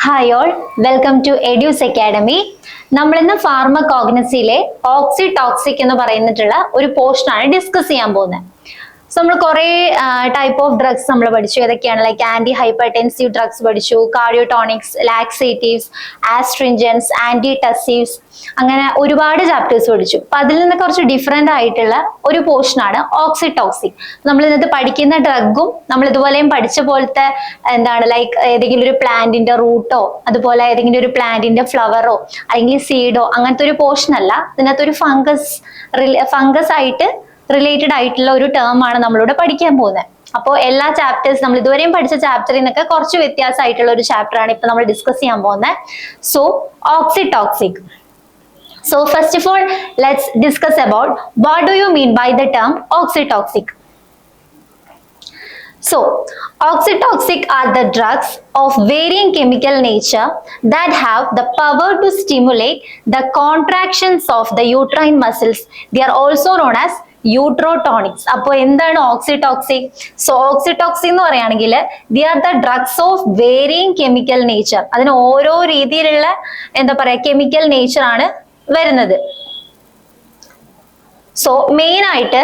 Hi all, welcome to Eduooz Academy. നമ്മൾ ഇന്ന് ഫാർമകോഗ്നസിയിലെ ഓക്സിടോക്സിക് എന്ന് പറയുന്നിട്ടുള്ള ഒരു പോർഷൻ ആണ് ഡിസ്കസ് ചെയ്യാൻ പോകുന്നത്. സോ നമ്മൾ കുറേ ടൈപ്പ് ഓഫ് ഡ്രഗ്സ് നമ്മൾ പഠിച്ചു. ഏതൊക്കെയാണ്? ലൈക്ക് ആന്റി ഹൈപ്പർടെൻസീവ് ഡ്രഗ്സ് പഠിച്ചു, കാർഡിയോടോണിക്സ്, ലാക്സേറ്റീവ്സ്, ആസ്ട്രിഞ്ചൻസ്, ആന്റിടസീവ്സ്, അങ്ങനെ ഒരുപാട് ചാപ്റ്റേഴ്സ് പഠിച്ചു. അപ്പൊ അതിൽ നിന്ന് കുറച്ച് ഡിഫറെന്റ് ആയിട്ടുള്ള ഒരു പോർഷൻ ആണ് ഓക്സിടോക്സിക്. നമ്മൾ ഇന്നത്തെ പഠിക്കുന്ന ഡ്രഗും നമ്മൾ ഇതുപോലെയും പഠിച്ച പോലത്തെ എന്താണ് ലൈക്ക് ഏതെങ്കിലും ഒരു പ്ലാന്റിന്റെ റൂട്ടോ അതുപോലെ ഏതെങ്കിലും ഒരു പ്ലാന്റിന്റെ ഫ്ലവറോ അല്ലെങ്കിൽ സീഡോ അങ്ങനത്തെ ഒരു പോർഷൻ അല്ല. ഇതിനകത്ത് ഒരു ഫംഗസ് ആയിട്ട് റിലേറ്റഡ് ആയിട്ടുള്ള ഒരു ടേം ആണ് നമ്മളിവിടെ പഠിക്കാൻ പോകുന്നത്. അപ്പോൾ എല്ലാ ചാപ്റ്റേഴ്സ് നമ്മൾ ഇതുവരെയും പഠിച്ച ചാപ്റ്ററിൽ നിന്നൊക്കെ കുറച്ച് വ്യത്യാസമായിട്ടുള്ള ഒരു ചാപ്റ്റർ ആണ് ഇപ്പൊ നമ്മൾ ഡിസ്കസ് ചെയ്യാൻ പോകുന്നത്. So ഓക്സിടോക്സിക്. So first of all, let's discuss about what do you mean by the term oxytocin. So, oxytocin are the drugs of varying chemical nature that have the power to stimulate the contractions of the uterine muscles. They are also known as യൂട്രോടോണിക്സ്. അപ്പോൾ എന്താണ് ഓക്സിടോക്സിക്? So ഓക്സിടോക്സിക് എന്ന് പറയുകയാണെങ്കിൽ the R the drugs of varying chemical nature. അതിന് ഓരോ രീതിയിലുള്ള എന്താ പറയാ chemical nature ആണ് വരുന്നത്. സോ മെയിൻ ആയിട്ട്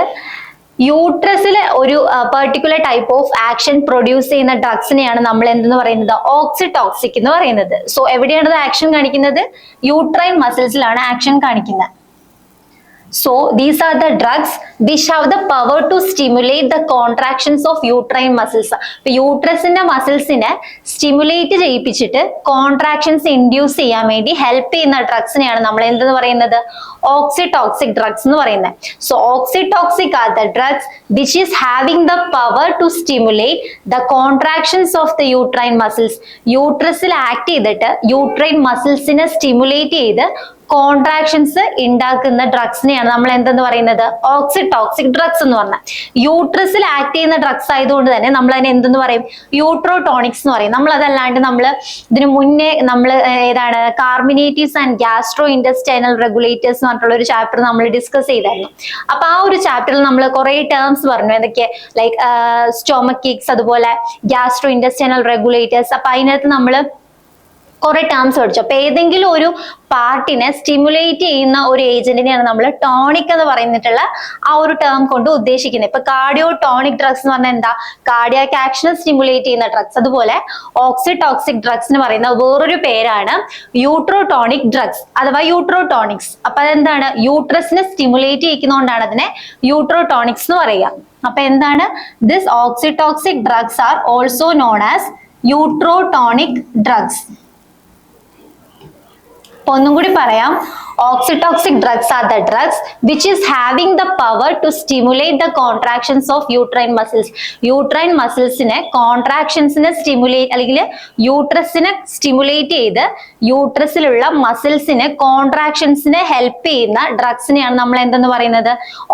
യൂട്രസിലെ ഒരു particular type of action produce ചെയ്യുന്ന ഡ്രഗ്സിനെയാണ് നമ്മൾ എന്തെന്ന് പറയുന്നത്? ഓക്സിടോക്സിക് എന്ന് പറയുന്നത്. സോ എവിടെയാണ് ഇത് ആക്ഷൻ കാണിക്കുന്നത്? യൂട്രൈൻ മസിൽസിലാണ് ആക്ഷൻ കാണിക്കുന്നത്. So these are the drugs which have the power to stimulate the contractions of uterine muscles. യൂട്രസിന്റെ മസിൽസിനെ സ്റ്റിമുലേറ്റ് ചെയ്യിപ്പിച്ചിട്ട് കോൺട്രാക്ഷൻസ് ഇൻഡ്യൂസ് ചെയ്യാൻ വേണ്ടി ഹെൽപ്പ് ചെയ്യുന്ന ഡ്രഗ്സിനെയാണ് നമ്മൾ എന്തെന്ന് പറയുന്നത്? ഓക്സിടോക്സിക് ഡ്രഗ്സ് എന്ന് പറയുന്നത്. So oxytocic are the drugs which is having the power to stimulate the contractions of the uterine muscles. യൂട്രസിൽ ആക്ട് ചെയ്തിട്ട് യൂട്രൈൻ മസിൽസിനെ സ്റ്റിമുലേറ്റ് ചെയ്ത് കോൺട്രാക്ഷൻസ് ഉണ്ടാക്കുന്ന ഡ്രഗ്സിനെയാണ് നമ്മൾ എന്തെന്ന് പറയുന്നത്? ഓക്സിടോക്സിക് ഡ്രഗ്സ് എന്ന് പറഞ്ഞാൽ. യൂട്രസിൽ ആക്ട് ചെയ്യുന്ന ഡ്രഗ്സ് ആയതുകൊണ്ട് തന്നെ നമ്മൾ അതിനെ എന്തെന്ന് പറയും? യൂട്രോടോണിക്സ് എന്ന് പറയും. നമ്മൾ അതല്ലാണ്ട് നമ്മൾ ഇതിനു മുന്നേ നമ്മൾ ഏതാണ് കാർമിനേറ്റീവ്സ് ആൻഡ് ഗ്യാസ്ട്രോ ഇൻറ്റസ്റ്റൈനൽ റെഗുലേറ്റേഴ്സ് എന്ന് പറഞ്ഞിട്ടുള്ള ഒരു ചാപ്റ്റർ നമ്മൾ ഡിസ്കസ് ചെയ്തായിരുന്നു. അപ്പൊ ആ ഒരു ചാപ്റ്ററിൽ നമ്മൾ കുറെ ടേംസ് പറഞ്ഞു. എന്തൊക്കെ? ലൈക്ക് സ്റ്റൊമക്കിക്സ്, അതുപോലെ ഗ്യാസ്ട്രോ ഇൻറ്റസ്റ്റൈനൽ റെഗുലേറ്റേഴ്സ്. അപ്പൊ അതിനകത്ത് നമ്മൾ കുറെ ടേംസ് പഠിച്ചു. അപ്പൊ ഏതെങ്കിലും ഒരു പാർട്ടിനെ സ്റ്റിമുലേറ്റ് ചെയ്യുന്ന ഒരു ഏജന്റിനെയാണ് നമ്മൾ ടോണിക് എന്ന് പറയുന്നിട്ടുള്ള ആ ഒരു ടേം കൊണ്ട് ഉദ്ദേശിക്കുന്നത്. ഇപ്പൊ കാർഡിയോടോണിക് ഡ്രഗ്സ് എന്ന് പറഞ്ഞാൽ എന്താ? കാർഡിയാക് ആക്ഷനെ സ്റ്റിമുലേറ്റ് ചെയ്യുന്ന ഡ്രഗ്സ്. അതുപോലെ ഓക്സിടോക്സിക് ഡ്രഗ്സ് എന്ന് പറയുന്ന വേറൊരു പേരാണ് യൂട്രോടോണിക് ഡ്രഗ്സ് അഥവാ യൂട്രോടോണിക്സ്. അപ്പൊ അതെന്താണ്? യൂട്രസിനെ സ്റ്റിമുലേറ്റ് ചെയ്യിക്കുന്നതുകൊണ്ടാണ് അതിനെ യൂട്രോടോണിക്സ് എന്ന് പറയുക. അപ്പൊ എന്താണ്? This oxytocic drugs are also known as uterotonic drugs. ഒന്നും കൂടി പറയാം. Oxytocin drugs are the drugs which is having the power to stimulate the contractions of uterine muscles. Uterine musclesനെ കോൺട്രാക്ഷൻസിനെ സ്റ്റിമുലേറ്റ് അല്ലെങ്കിൽ യൂട്രസിനെ സ്റ്റിമുലേറ്റ് ചെയ്ത് യൂട്രസിലുള്ള മസിൽസിനെ കോൺട്രാക്ഷൻസിനെ ഹെൽപ്പ് ചെയ്യുന്ന ഡ്രഗ്സിനെയാണ് നമ്മൾ എന്തെന്ന് പറയുന്നത്?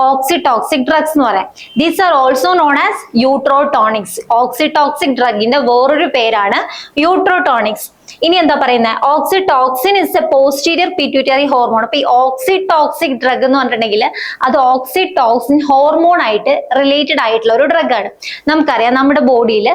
ഓക്സിടോക്സിക് ഡ്രഗ്സ് എന്ന് പറയാം. These are also known as uterotonics. Oxytocic ഡ്രഗിന്റെ വേറൊരു പേരാണ് യൂട്രോടോണിക്സ്. ഇനി എന്താ പറയുന്നത്? Oxytocin is a posterior pituitary hormone. അപ്പൊ ഈ ഓക്സിടോക്സിക് ഡ്രഗ് എന്ന് പറഞ്ഞിട്ടുണ്ടെങ്കിൽ അത് ഓക്സിടോക്സിൻ ഹോർമോൺ ആയിട്ട് റിലേറ്റഡ് ആയിട്ടുള്ള ഒരു ഡ്രഗ് ആണ്. നമുക്കറിയാം നമ്മുടെ ബോഡിയിൽ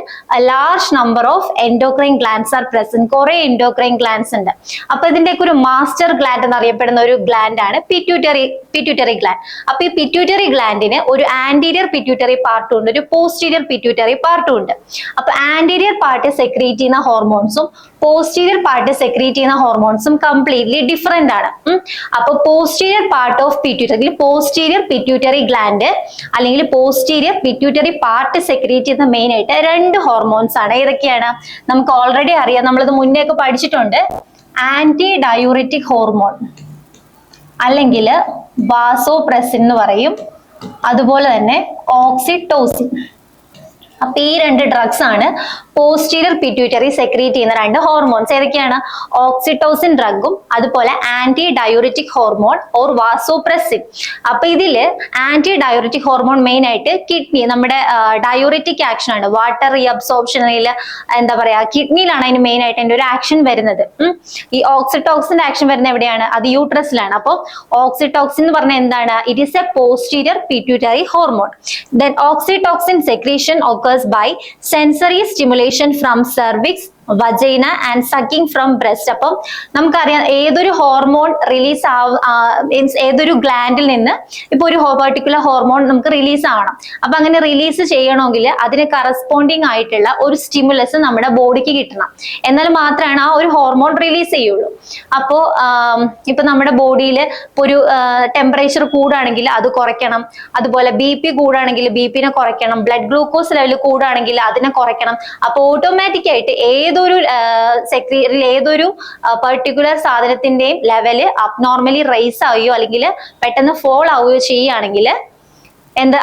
large number of endocrine glands R present. കുറെ എൻഡോക്രൈൻ ഗ്ലാൻഡ്സ് ഉണ്ട്. അപ്പൊ ഇതിന്റെയൊക്കെ ഒരു മാസ്റ്റർ ഗ്ലാൻഡ് എന്നറിയപ്പെടുന്ന ഒരു ഗ്ലാൻഡ് ആണ് പിറ്റ്യൂട്ടറി ഗ്ലാൻഡ്. അപ്പൊ ഈ പിറ്റ്യൂട്ടറി ഗ്ലാൻഡിന് ഒരു ആന്റീരിയർ പിറ്റ്യൂട്ടറി പാർട്ടും ഉണ്ട്, ഒരു പോസ്റ്റീരിയർ പിറ്റ്യൂട്ടറി പാർട്ടും ഉണ്ട്. അപ്പൊ ആന്റീരിയർ പാർട്ട് സെക്രീറ്റ് ചെയ്യുന്ന ഹോർമോൺസും പോസ്റ്റീരിയർ പാർട്ട് സെക്രീറ്റ് ചെയ്യുന്ന ഹോർമോൺസും കംപ്ലീറ്റ്ലി ഡിഫറെന്റ് ആണ്. അപ്പൊ posterior part of pituitary, posterior pituitary gland അല്ലെങ്കിൽ പോസ്റ്റീരിയർ പിറ്റ്യൂട്ടറി പാർട്ട് സെക്രീറ്റ് ചെയ്യുന്ന മെയിൻ ആയിട്ട് രണ്ട് ഹോർമോൺസ് ആണ്. ഏതൊക്കെയാണ്? നമുക്ക് ഓൾറെഡി അറിയാം, നമ്മളത് മുന്നേ ഒക്കെ പഠിച്ചിട്ടുണ്ട്. ആന്റി ഡയൂറിറ്റിക് ഹോർമോൺ അല്ലെങ്കിൽ വാസോപ്രസിൻ എന്ന് പറയും. അതുപോലെ തന്നെ ഓക്സിടോസിൻ. അപ്പൊ ഈ രണ്ട് ഡ്രഗ്സ് ആണ് പോസ്റ്റീരിയർ പിറ്റ്യൂട്ടറി സെക്രീറ്റ് ചെയ്യുന്ന രണ്ട് ഹോർമോൺസ്. ഏതൊക്കെയാണ്? ഓക്സിടോസിൻ ഡ്രഗും അതുപോലെ anti diuretic hormone or vasopressin. അപ്പൊ ഇതില് ആന്റി ഡയൂറിറ്റിക് ഹോർമോൺ മെയിൻ ആയിട്ട് കിഡ്നി, നമ്മുടെ ഡയൂറിറ്റിക് ആക്ഷൻ ആണ്. വാട്ടർ റീഅബ്സോർപ്ഷനിൽ എന്താ പറയാ കിഡ്നിയിലാണ് അതിന് മെയിൻ ആയിട്ട് അതിന്റെ ഒരു ആക്ഷൻ വരുന്നത്. ഈ ഓക്സിടോക്സിന്റെ ആക്ഷൻ വരുന്നത് എവിടെയാണ്? അത് യൂട്രസിലാണ്. അപ്പോൾ ഓക്സിടോക്സിൻ എന്ന് പറഞ്ഞാൽ എന്താണ്? It is A posterior pituitary hormone. Then oxytocin secretion occurs by sensory stimulation from cervix vagina and sucking from breast. അപ്പം നമുക്കറിയാം ഏതൊരു ഹോർമോൺ റിലീസ് മീൻസ് ഏതൊരു ഗ്ലാൻഡിൽ നിന്ന് ഇപ്പൊ ഒരു പെർട്ടിക്കുലർ ഹോർമോൺ നമുക്ക് റിലീസ് ആവണം. അപ്പൊ അങ്ങനെ റിലീസ് ചെയ്യണമെങ്കിൽ അതിന് കറസ്പോണ്ടിങ് ആയിട്ടുള്ള ഒരു സ്റ്റിമുലസ് നമ്മുടെ ബോഡിക്ക് കിട്ടണം, എന്നാൽ മാത്രമാണ് ആ ഒരു ഹോർമോൺ റിലീസ് ചെയ്യുള്ളൂ. അപ്പോ ഇപ്പൊ നമ്മുടെ ബോഡിയിൽ ഇപ്പൊ ഒരു ടെമ്പറേച്ചർ കൂടുകയാണെങ്കിൽ അത് കുറയ്ക്കണം, അതുപോലെ BP കൂടുകയാണെങ്കിൽ BP-നെ കുറയ്ക്കണം, ബ്ലഡ് ഗ്ലൂക്കോസ് ലെവൽ കൂടുകയാണെങ്കിൽ അതിനെ കുറയ്ക്കണം. അപ്പൊ ഓട്ടോമാറ്റിക് ആയിട്ട് ഏതൊരു പെർട്ടിക്കുലർ സാധനത്തിന്റെയും ലെവല് അബ്നോർമലി റൈസ് ആവുകയോ അല്ലെങ്കിൽ പെട്ടെന്ന് ഫോൾ ആവുകയോ ചെയ്യുകയാണെങ്കിൽ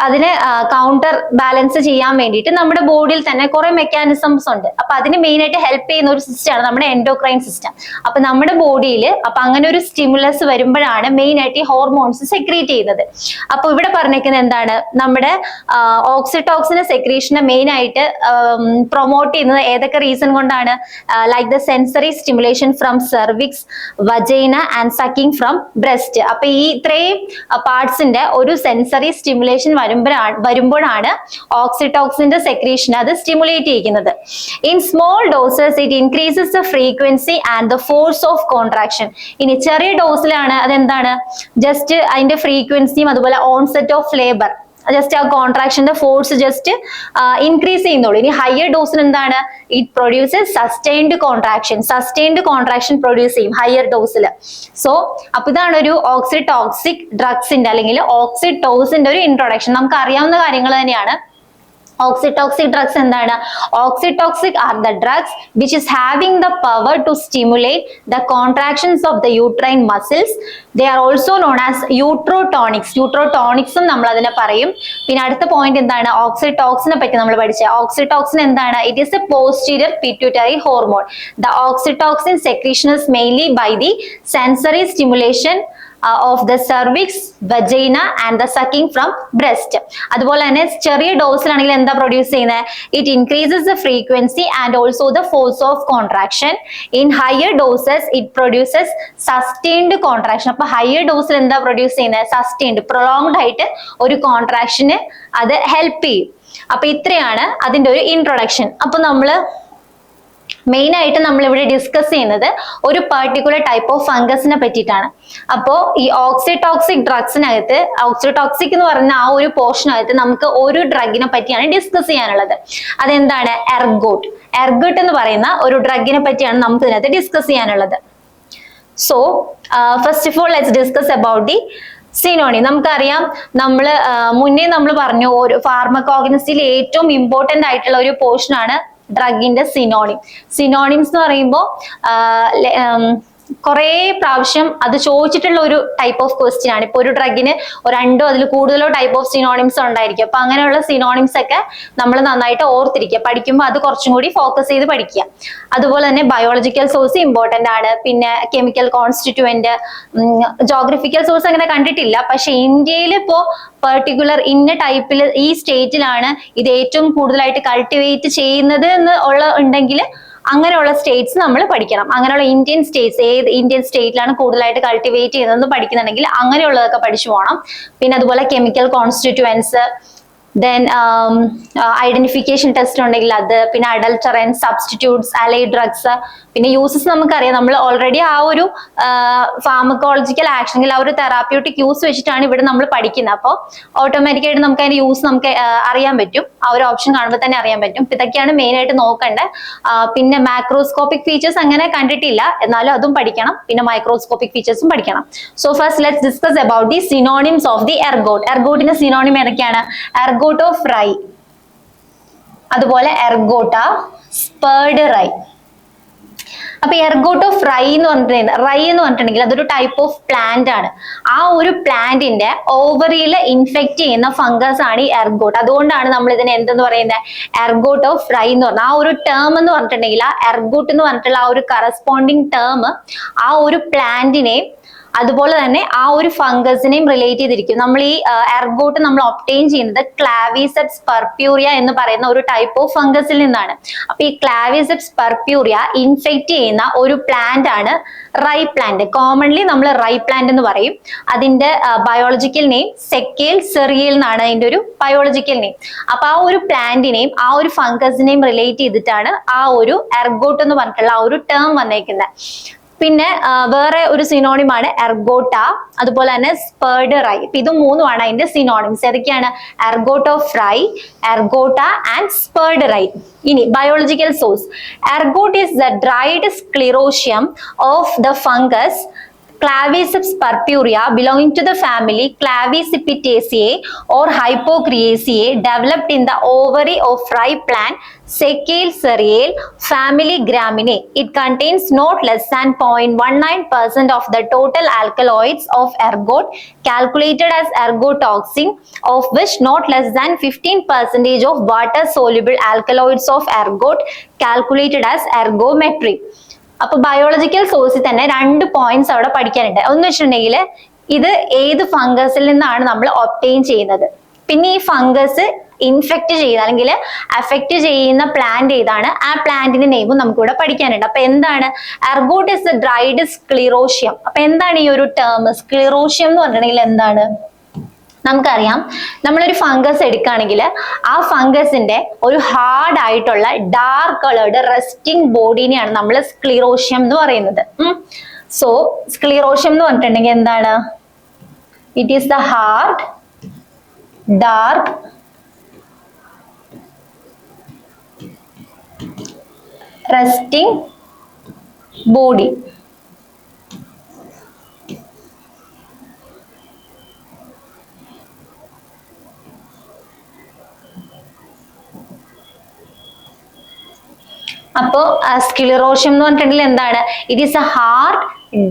അതിനെ കൗണ്ടർ ബാലൻസ് ചെയ്യാൻ വേണ്ടിയിട്ട് നമ്മുടെ ബോഡിയിൽ തന്നെ കുറെ മെക്കാനിസംസ് ഉണ്ട്. അപ്പൊ അതിന് മെയിൻ ആയിട്ട് ഹെൽപ്പ് ചെയ്യുന്ന ഒരു സിസ്റ്റമാണ് നമ്മുടെ എൻഡോക്രൈൻ സിസ്റ്റം. അപ്പൊ നമ്മുടെ ബോഡിയിൽ അപ്പൊ അങ്ങനെ ഒരു സ്റ്റിമുലസ് വരുമ്പോഴാണ് മെയിൻ ആയിട്ട് ഈ ഹോർമോൺസ് സെക്രീറ്റ് ചെയ്യുന്നത്. അപ്പൊ ഇവിടെ പറഞ്ഞേക്കുന്നത് എന്താണ്, നമ്മുടെ ഓക്സിറ്റോക്സിൻ സെക്രീഷനെ മെയിൻ ആയിട്ട് പ്രൊമോട്ട് ചെയ്യുന്നത് ഏതൊക്കെ റീസൺ കൊണ്ടാണ്? Like the sensory stimulation from cervix, vagina and sucking from breast. അപ്പൊ ഈ ഇത്രയും പാർട്സിന്റെ ഒരു സെൻസറി സ്റ്റിമുലേഷൻ വരുമ്പോഴാണ് ഓക്സിറ്റോക്സിന്റെ സെക്രീഷൻ അത് സ്റ്റിമുലേറ്റ് ചെയ്യുന്നത്. In small doses it increases the frequency and the force of contraction. ഇനി ചെറിയ ഡോസിലാണ് അതെന്താണ്, ജസ്റ്റ് അതിന്റെ ഫ്രീക്വൻസിയും അതുപോലെ ഓൺസെറ്റ് ഓഫ് ലേബർ, ജസ്റ്റ് ആ കോൺട്രാക്ഷന്റെ ഫോഴ്സ് ജസ്റ്റ് ഇൻക്രീസ് ചെയ്യുന്നുള്ളൂ. ഇനി ഹയർ ഡോസിന് എന്താണ്, it produces sustained contraction produce ചെയ്യും ഹയർ ഡോസിൽ. സോ അപ്പൊ ഇതാണ് ഒരു ഓക്സിടോക്സിക് ഡ്രഗ്സിന്റെ അല്ലെങ്കിൽ ഓക്സിറ്റോസിന്റെ ഒരു ഇൻട്രൊഡക്ഷൻ. നമുക്ക് അറിയാവുന്ന കാര്യങ്ങൾ തന്നെയാണ്. Oxytocin drugs എന്താണ്? Oxytocin are the drugs which is having the power to stimulate the contractions of the uterine muscles. They are also known as uterotonics. Uterotonics നമ്മൾ അതിനെ പറയും. പിന്നെ അടുത്ത പോയിന്റ് എന്താണ്, ഓക്സിടോക്സിനെ പറ്റി നമ്മൾ പഠിച്ച ഓക്സിടോക്സിൻ എന്താണ്? It is a posterior pituitary hormone. The oxytocin secretion is mainly by the sensory stimulation of the cervix, vagina and the sucking from breast. അതുപോലെ തന്നെ ചെറിയ ഡോസിലാണെങ്കിൽ എന്താ പ്രൊഡ്യൂസ് ചെയ്യുന്നത്? It increases the frequency and also the force of contraction. In higher doses it produces sustained contraction. അപ്പൊ higher ഡോസിൽ എന്താ produce ചെയ്യുന്നത്? Sustained prolonged ആയിട്ട് ഒരു കോൺട്രാക്ഷന് അത് ഹെൽപ്പ് ചെയ്യും. അപ്പൊ ഇത്രയാണ് അതിന്റെ ഒരു ഇൻട്രൊഡക്ഷൻ. അപ്പൊ നമ്മള് മെയിൻ ആയിട്ട് നമ്മൾ ഇവിടെ ഡിസ്കസ് ചെയ്യുന്നത് ഒരു പെർട്ടിക്കുലർ ടൈപ്പ് ഓഫ് ഫംഗസിനെ പറ്റിയിട്ടാണ്. അപ്പോ ഈ ഓക്സിടോക്സിക് ഡ്രഗ്സിനകത്ത് ഓക്സിടോക്സിക് എന്ന് പറഞ്ഞ ആ ഒരു പോർഷനകത്ത് നമുക്ക് ഒരു ഡ്രഗിനെ പറ്റിയാണ് ഡിസ്കസ് ചെയ്യാനുള്ളത്. അതെന്താണ്? എർഗോട്ട് എന്ന് പറയുന്ന ഒരു ഡ്രഗിനെ പറ്റിയാണ് നമുക്ക് ഇതിനകത്ത് ഡിസ്കസ് ചെയ്യാനുള്ളത്. So first of all let's discuss about the synonym. നമുക്കറിയാം, മുന്നേ നമ്മൾ പറഞ്ഞു ഒരു ഫാർമക്കോഗ്നസിയിൽ ഏറ്റവും ഇമ്പോർട്ടന്റ് ആയിട്ടുള്ള ഒരു പോർഷനാണ് ഡ്രഗിന്റെ സിനോണിംസ് എന്ന് പറയുമ്പോൾ കുറെ പ്രാവശ്യം അത് ചോദിച്ചിട്ടുള്ള ഒരു ടൈപ്പ് ഓഫ് ക്വസ്റ്റ്യൻ ആണ്. ഇപ്പൊ ഒരു ഡ്രഗിന് രണ്ടോ അതിൽ കൂടുതലോ ടൈപ്പ് ഓഫ് സിനോണിംസ് ഉണ്ടായിരിക്കും. അപ്പൊ അങ്ങനെയുള്ള സിനോണിംസ് ഒക്കെ നമ്മൾ നന്നായിട്ട് ഓർത്തിരിക്കുക, പഠിക്കുമ്പോൾ അത് കുറച്ചും കൂടി ഫോക്കസ് ചെയ്ത് പഠിക്കുക. അതുപോലെ തന്നെ ബയോളജിക്കൽ സോഴ്സ് ഇമ്പോർട്ടന്റ് ആണ്. പിന്നെ കെമിക്കൽ കോൺസ്റ്റിറ്റ്യൂവന്റ്, ജോഗ്രഫിക്കൽ സോഴ്സ് അങ്ങനെ കണ്ടിട്ടില്ല, പക്ഷെ ഇന്ത്യയിൽ ഇപ്പോ പെർട്ടിക്കുലർ ഇന്ന ടൈപ്പിൽ ഈ സ്റ്റേറ്റിലാണ് ഇത് ഏറ്റവും കൂടുതലായിട്ട് കൾട്ടിവേറ്റ് ചെയ്യുന്നത് എന്ന് ഉണ്ടെങ്കിൽ അങ്ങനെയുള്ള സ്റ്റേറ്റ്സ് നമ്മൾ പഠിക്കണം. അങ്ങനെയുള്ള ഇന്ത്യൻ സ്റ്റേറ്റ്സ്, ഏത് ഇന്ത്യൻ സ്റ്റേറ്റിലാണ് കൂടുതലായിട്ട് കൾട്ടിവേറ്റ് ചെയ്യുന്നതെന്ന് പഠിക്കുന്നുണ്ടെങ്കിൽ അങ്ങനെയുള്ളതൊക്കെ പഠിച്ചു പോകണം. പിന്നെ അതുപോലെ chemical constituents, then identification test ഉണ്ടെങ്കിൽ അത്, പിന്നെ അഡൾട്ടറൻസ്, സബ്സ്റ്റിറ്റ്യൂട്ട്സ്, അലൈഡ് ഡ്രഗ്സ്, പിന്നെ യൂസസ് നമുക്കറിയാം. നമ്മൾ ഓൾറെഡി ആ ഒരു ഫാർമക്കോളജിക്കൽ ആക്ഷൻ ആ ഒരു തെറാപ്യൂട്ടിക് യൂസ് വെച്ചിട്ടാണ് ഇവിടെ നമ്മൾ പഠിക്കുന്നത്. അപ്പോൾ ഓട്ടോമാറ്റിക്കായിട്ട് നമുക്ക് അതിന്റെ യൂസ് നമുക്ക് അറിയാൻ പറ്റും. ആ ഒരു ഓപ്ഷൻ കാണുമ്പോൾ തന്നെ അറിയാൻ പറ്റും. ഇതൊക്കെയാണ് മെയിൻ ആയിട്ട് നോക്കേണ്ടത്. പിന്നെ മാക്രോസ്കോപ്പിക് ഫീച്ചേഴ്സ് അങ്ങനെ കണ്ടിട്ടില്ല, എന്നാലും അതും പഠിക്കണം. പിന്നെ മൈക്രോസ്കോപ്പിക് ഫീച്ചേഴ്സും പഠിക്കണം. So first let's discuss about the synonyms of the ergot. എർഗോട്ടിന്റെ സിനോണിം ഏതൊക്കെയാണ്? എർഗോട്ട് ഓഫ് റൈ, അതുപോലെ എർഗോട്ട സ്പേർഡ് റൈ. അപ്പൊ എർഗോട്ട് ഓഫ് റൈ എന്ന് പറഞ്ഞിട്ടുണ്ടെങ്കിൽ അതൊരു ടൈപ്പ് ഓഫ് പ്ലാന്റ് ആണ്. ആ ഒരു പ്ലാന്റിന്റെ ഓവറിയിൽ ഇൻഫെക്ട് ചെയ്യുന്ന ഫംഗസ് ആണ് ഈ എർഗോട്ട്. അതുകൊണ്ടാണ് നമ്മൾ ഇതിനെ എന്തെന്ന് പറയുന്നത്? എർഗോട്ട് ഓഫ് റൈ എന്ന് പറഞ്ഞാൽ ആ ഒരു ടേം എന്ന് പറഞ്ഞിട്ടുണ്ടെങ്കിൽ ആ എർഗോട്ട് എന്ന് പറഞ്ഞിട്ടുള്ള ആ ഒരു കറസ്പോണ്ടിങ് ടേം ആ ഒരു പ്ലാന്റിനെ അതുപോലെ തന്നെ ആ ഒരു ഫംഗസിനെയും റിലേറ്റ് ചെയ്തിരിക്കും. നമ്മൾ ഈ എർഗോട്ട് നമ്മൾ ഒബ്റ്റെയിൻ ചെയ്യുന്നത് ക്ലാവിസെപ്സ് പർപ്യൂറിയ എന്ന് പറയുന്ന ഒരു ടൈപ്പ് ഓഫ് ഫംഗസിൽ നിന്നാണ്. അപ്പൊ ഈ ക്ലാവിസെപ്സ് പർപ്യൂറിയ ഇൻഫെക്ട് ചെയ്യുന്ന ഒരു പ്ലാന്റ് ആണ് റൈ പ്ലാന്റ്. കോമൺലി നമ്മൾ റൈ പ്ലാന്റ് എന്ന് പറയും. അതിന്റെ ബയോളജിക്കൽ നെയിം സെക്കേൽ സെറിയൽ എന്നാണ് അതിന്റെ ഒരു ബയോളജിക്കൽ നെയിം. അപ്പൊ ആ ഒരു പ്ലാന്റിനെയും ആ ഒരു ഫംഗസിനെയും റിലേറ്റ് ചെയ്തിട്ടാണ് ആ ഒരു എർഗോട്ട് എന്ന് പറഞ്ഞിട്ടുള്ള ആ ഒരു ടേം വന്നേക്കുന്നത്. പിന്നെ വേറെ ഒരു സിനോണിമാണ് എർഗോട്ട, അതുപോലെ തന്നെ സ്പേർഡ് റൈ. ഇത് മൂന്നുമാണ് അതിന്റെ സിനോണിംസ്. ഏതൊക്കെയാണ്? Ergot of rye, ergota and spurred rye. ഇനി biological source. Ergot is the dried sclerotium of the fungus Claviceps purpurea belonging to the family Clavicipitaceae or Hypocreaceae, developed in the ovary of rye plant Secale cereal family Graminae. It contains not less than 0.19% of the total alkaloids of ergot calculated as ergotoxin, of which not less than 15% of water soluble alkaloids of ergot calculated as ergometry. അപ്പൊ biological സോഴ്സിൽ തന്നെ 2 points അവിടെ പഠിക്കാനുണ്ട്. ഒന്ന് വെച്ചിട്ടുണ്ടെങ്കിൽ ഇത് ഏത് ഫംഗസിൽ നിന്നാണ് നമ്മൾ ഒബ്റ്റെയിൻ ചെയ്യുന്നത്, പിന്നെ ഈ ഫംഗസ് ഇൻഫെക്ട് ചെയ്യുന്ന അല്ലെങ്കിൽ അഫക്ട് ചെയ്യുന്ന പ്ലാന്റ് ഏതാണ്, ആ പ്ലാന്റിന്റെ നെയിമും നമുക്ക് ഇവിടെ പഠിക്കാനുണ്ട്. അപ്പൊ എന്താണ് എർഗോട്ട് ഇസ് ദ ഡ്രൈഡ് സ്ക്ലിറോഷ്യം. അപ്പൊ എന്താണ് ഈ ഒരു ടേം സ്ക്ലിറോഷ്യം എന്ന് പറഞ്ഞിട്ടുണ്ടെങ്കിൽ എന്താണ്? നമുക്കറിയാം, നമ്മളൊരു ഫംഗസ് എടുക്കുകയാണെങ്കിൽ ആ ഫംഗസിന്റെ ഒരു ഹാർഡ് ആയിട്ടുള്ള ഡാർക്ക് കളേർഡ് റെസ്റ്റിംഗ് ബോഡീനെയാണ് നമ്മൾ സ്ക്ലിറോഷ്യം എന്ന് പറയുന്നത്. സോ സ്ക്ലിറോഷ്യം എന്ന് പറഞ്ഞിട്ടുണ്ടെങ്കിൽ എന്താണ്? It is the hard dark resting body. അപ്പോ സ്ക്ലിറോഷ്യം എന്ന് പറഞ്ഞിട്ടുണ്ടെങ്കിൽ എന്താണ്? It is A hard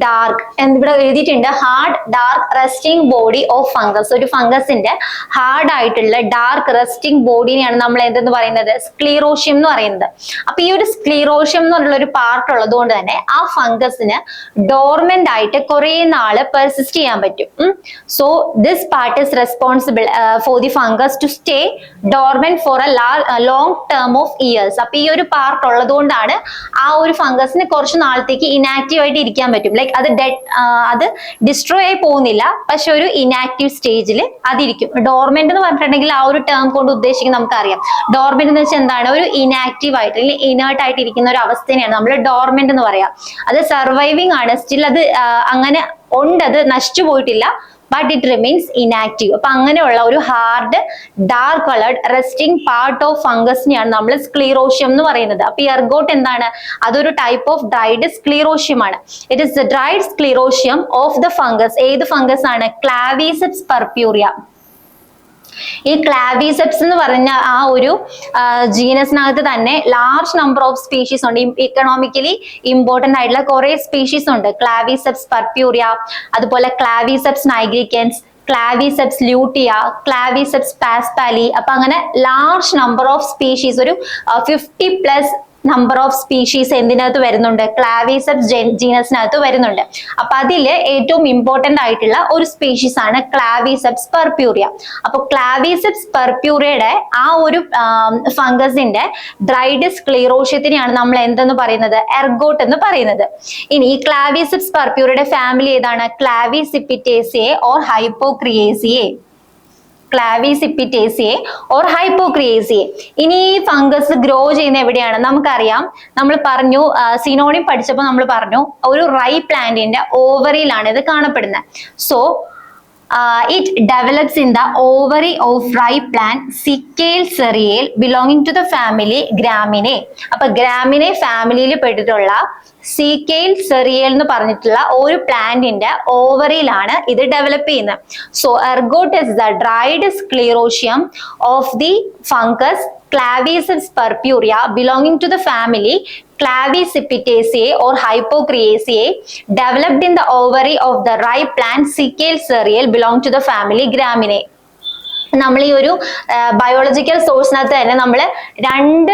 dark, ഇവിടെ എഴുതിയിട്ടുണ്ട് hard dark resting body of fungus. ഒരു ഫംഗസിന്റെ ഹാർഡ് ആയിട്ടുള്ള ഡാർക്ക് റെസ്റ്റിംഗ് ബോഡിനെയാണ് നമ്മൾ എന്തെന്ന് പറയുന്നത്? സ്ക്ലിറോഷ്യം എന്ന് പറയുന്നത്. അപ്പൊ ഈ ഒരു സ്ക്ലിറോഷ്യം എന്ന് പറഞ്ഞുള്ള ഒരു പാർട്ട് ഉള്ളത് കൊണ്ട് തന്നെ ആ ഫംഗസിന് ഡോർമെന്റ് ആയിട്ട് കുറെ നാള് പെർസിസ്റ്റ് ചെയ്യാൻ പറ്റും. So this part is responsible for the fungus to stay dormant for a long term of years. അപ്പൊ ഈ ഒരു പാർട്ട് ഉള്ളത് കൊണ്ടാണ് ആ ഒരു ഫംഗസിന് കുറച്ച് നാളത്തേക്ക് ഇനാക്റ്റീവ് ആയിട്ട് ഇരിക്കാൻ പറ്റും. ലൈക്ക് അത് ഡിസ്ട്രോയ് ആയി പോകുന്നില്ല, പക്ഷെ ഒരു ഇനാക്റ്റീവ് സ്റ്റേജിൽ അതിരിക്കും. ഡോർമെന്റ് എന്ന് പറഞ്ഞിട്ടുണ്ടെങ്കിൽ ആ ഒരു ടേം കൊണ്ട് ഉദ്ദേശിക്കുന്നത് നമുക്കറിയാം. ഡോർമെന്റ് എന്ന് വെച്ചാൽ എന്താണ്? ഒരു ഇനാക്റ്റീവ് ആയിട്ട് അല്ലെങ്കിൽ ഇനേർട്ട് ആയിട്ട് ഇരിക്കുന്ന ഒരു അവസ്ഥയാണ് നമ്മൾ ഡോർമെന്റ് എന്ന് പറയാം. അത് സർവൈവിങ് ആണ്, സ്റ്റിൽ അത് അങ്ങനെ ഉണ്ട്, അത് നശിച്ചു പോയിട്ടില്ല, ബട്ട് ഇറ്റ് റിമെയിൻസ് ഇനാക്റ്റീവ്. അപ്പൊ അങ്ങനെയുള്ള ഒരു hard dark coloured resting part of ഫംഗസിനെയാണ് നമ്മൾ സ്ക്ലിറോഷ്യം എന്ന് പറയുന്നത്. അപ്പൊ ഈ എർഗോട്ട് എന്താണ്? അതൊരു ടൈപ്പ് ഓഫ് ഡ്രൈഡ് സ്ക്ലിറോഷ്യം ആണ്. It is the dried sclerotium of the fungus. ഏത് ഫംഗസ് ആണ്? ക്ലാവിസെപ്സ് പർപ്യൂറിയ. ഈ ക്ലാവിസെപ്സ് എന്ന് പറഞ്ഞ ആ ഒരു ജീനസിനകത്ത് തന്നെ ലാർജ് നമ്പർ ഓഫ് സ്പീഷീസ് ഉണ്ട്. ഇക്കണോമിക്കലി ഇമ്പോർട്ടന്റ് ആയിട്ടുള്ള കുറെ സ്പീഷീസ് ഉണ്ട്. ക്ലാവിസെപ്സ് പർപ്യൂറിയ, അതുപോലെ ക്ലാവിസെപ്സ് നൈഗ്രിക്കൻസ്, ക്ലാവിസെപ്സ് ല്യൂട്ടിയ, ക്ലാവിസെപ്സ് പാസ്പാലി. അപ്പൊ അങ്ങനെ ലാർജ് നമ്പർ ഓഫ് സ്പീഷീസ്, ഒരു 50+ നമ്പർ ഓഫ് സ്പീഷീസ് എന്തിനകത്ത് വരുന്നുണ്ട്? ക്ലാവിസെപ്സ് ജീനസിനകത്ത് വരുന്നുണ്ട്. അപ്പൊ അതില് ഏറ്റവും ഇമ്പോർട്ടന്റ് ആയിട്ടുള്ള ഒരു സ്പീഷീസ് ആണ് ക്ലാവിസെപ്സ് പർപ്യൂറിയ. അപ്പൊ ക്ലാവിസെപ്സ് പർപ്യൂറിയയുടെ ആ ഒരു ഫംഗസിന്റെ ഡ്രൈഡ് സ്ക്ലിറോഷ്യത്തിനെയാണ് നമ്മൾ എന്തെന്ന് പറയുന്നത്? എർഗോട്ട് എന്ന് പറയുന്നത്. ഇനി ഈ ക്ലാവിസെപ്സ് പർപ്യൂറിയയുടെ ഫാമിലി ഏതാണ്? ക്ലാവിസിപ്പിറ്റേസിയെ ഓർ ഹൈപ്പോക്രിയേസിയെ. ക്ലാവിസിപ്പിറ്റേസിയെ ഓർ ഹൈപ്പോക്രിയേസിയെ. ഇനി ഈ ഫംഗസ് ഗ്രോ ചെയ്യുന്ന എവിടെയാണ്? നമുക്കറിയാം, നമ്മൾ പറഞ്ഞു സിനോണിം പഠിച്ചപ്പോൾ നമ്മൾ പറഞ്ഞു ഒരു റൈ പ്ലാന്റിന്റെ ഓവറിയിലാണ് ഇത് കാണപ്പെടുന്നത്. So it develops in the ovary of rye plant Secale cereal belonging to the family Graminae. അപ്പൊ ഗ്രാമിനെ ഫാമിലിയിൽ പെട്ടിട്ടുള്ള സീക്കെയിൽ സെറിയൽ എന്ന് പറഞ്ഞിട്ടുള്ള ഒരു പ്ലാന്റിന്റെ ഓവറിയിലാണ് ഇത് ഡെവലപ്പ് ചെയ്യുന്നത്. So ergot is the dried sclerotium of the fungus Claviceps purpurea belonging to the family Clavicipitaceae or Hypocreaceae, developed in the ovary of the rye plant Secale cereal belong to the family Graminae. നമ്മൾ ഈ ഒരു biological സോഴ്സിനകത്ത് തന്നെ നമ്മൾ രണ്ട്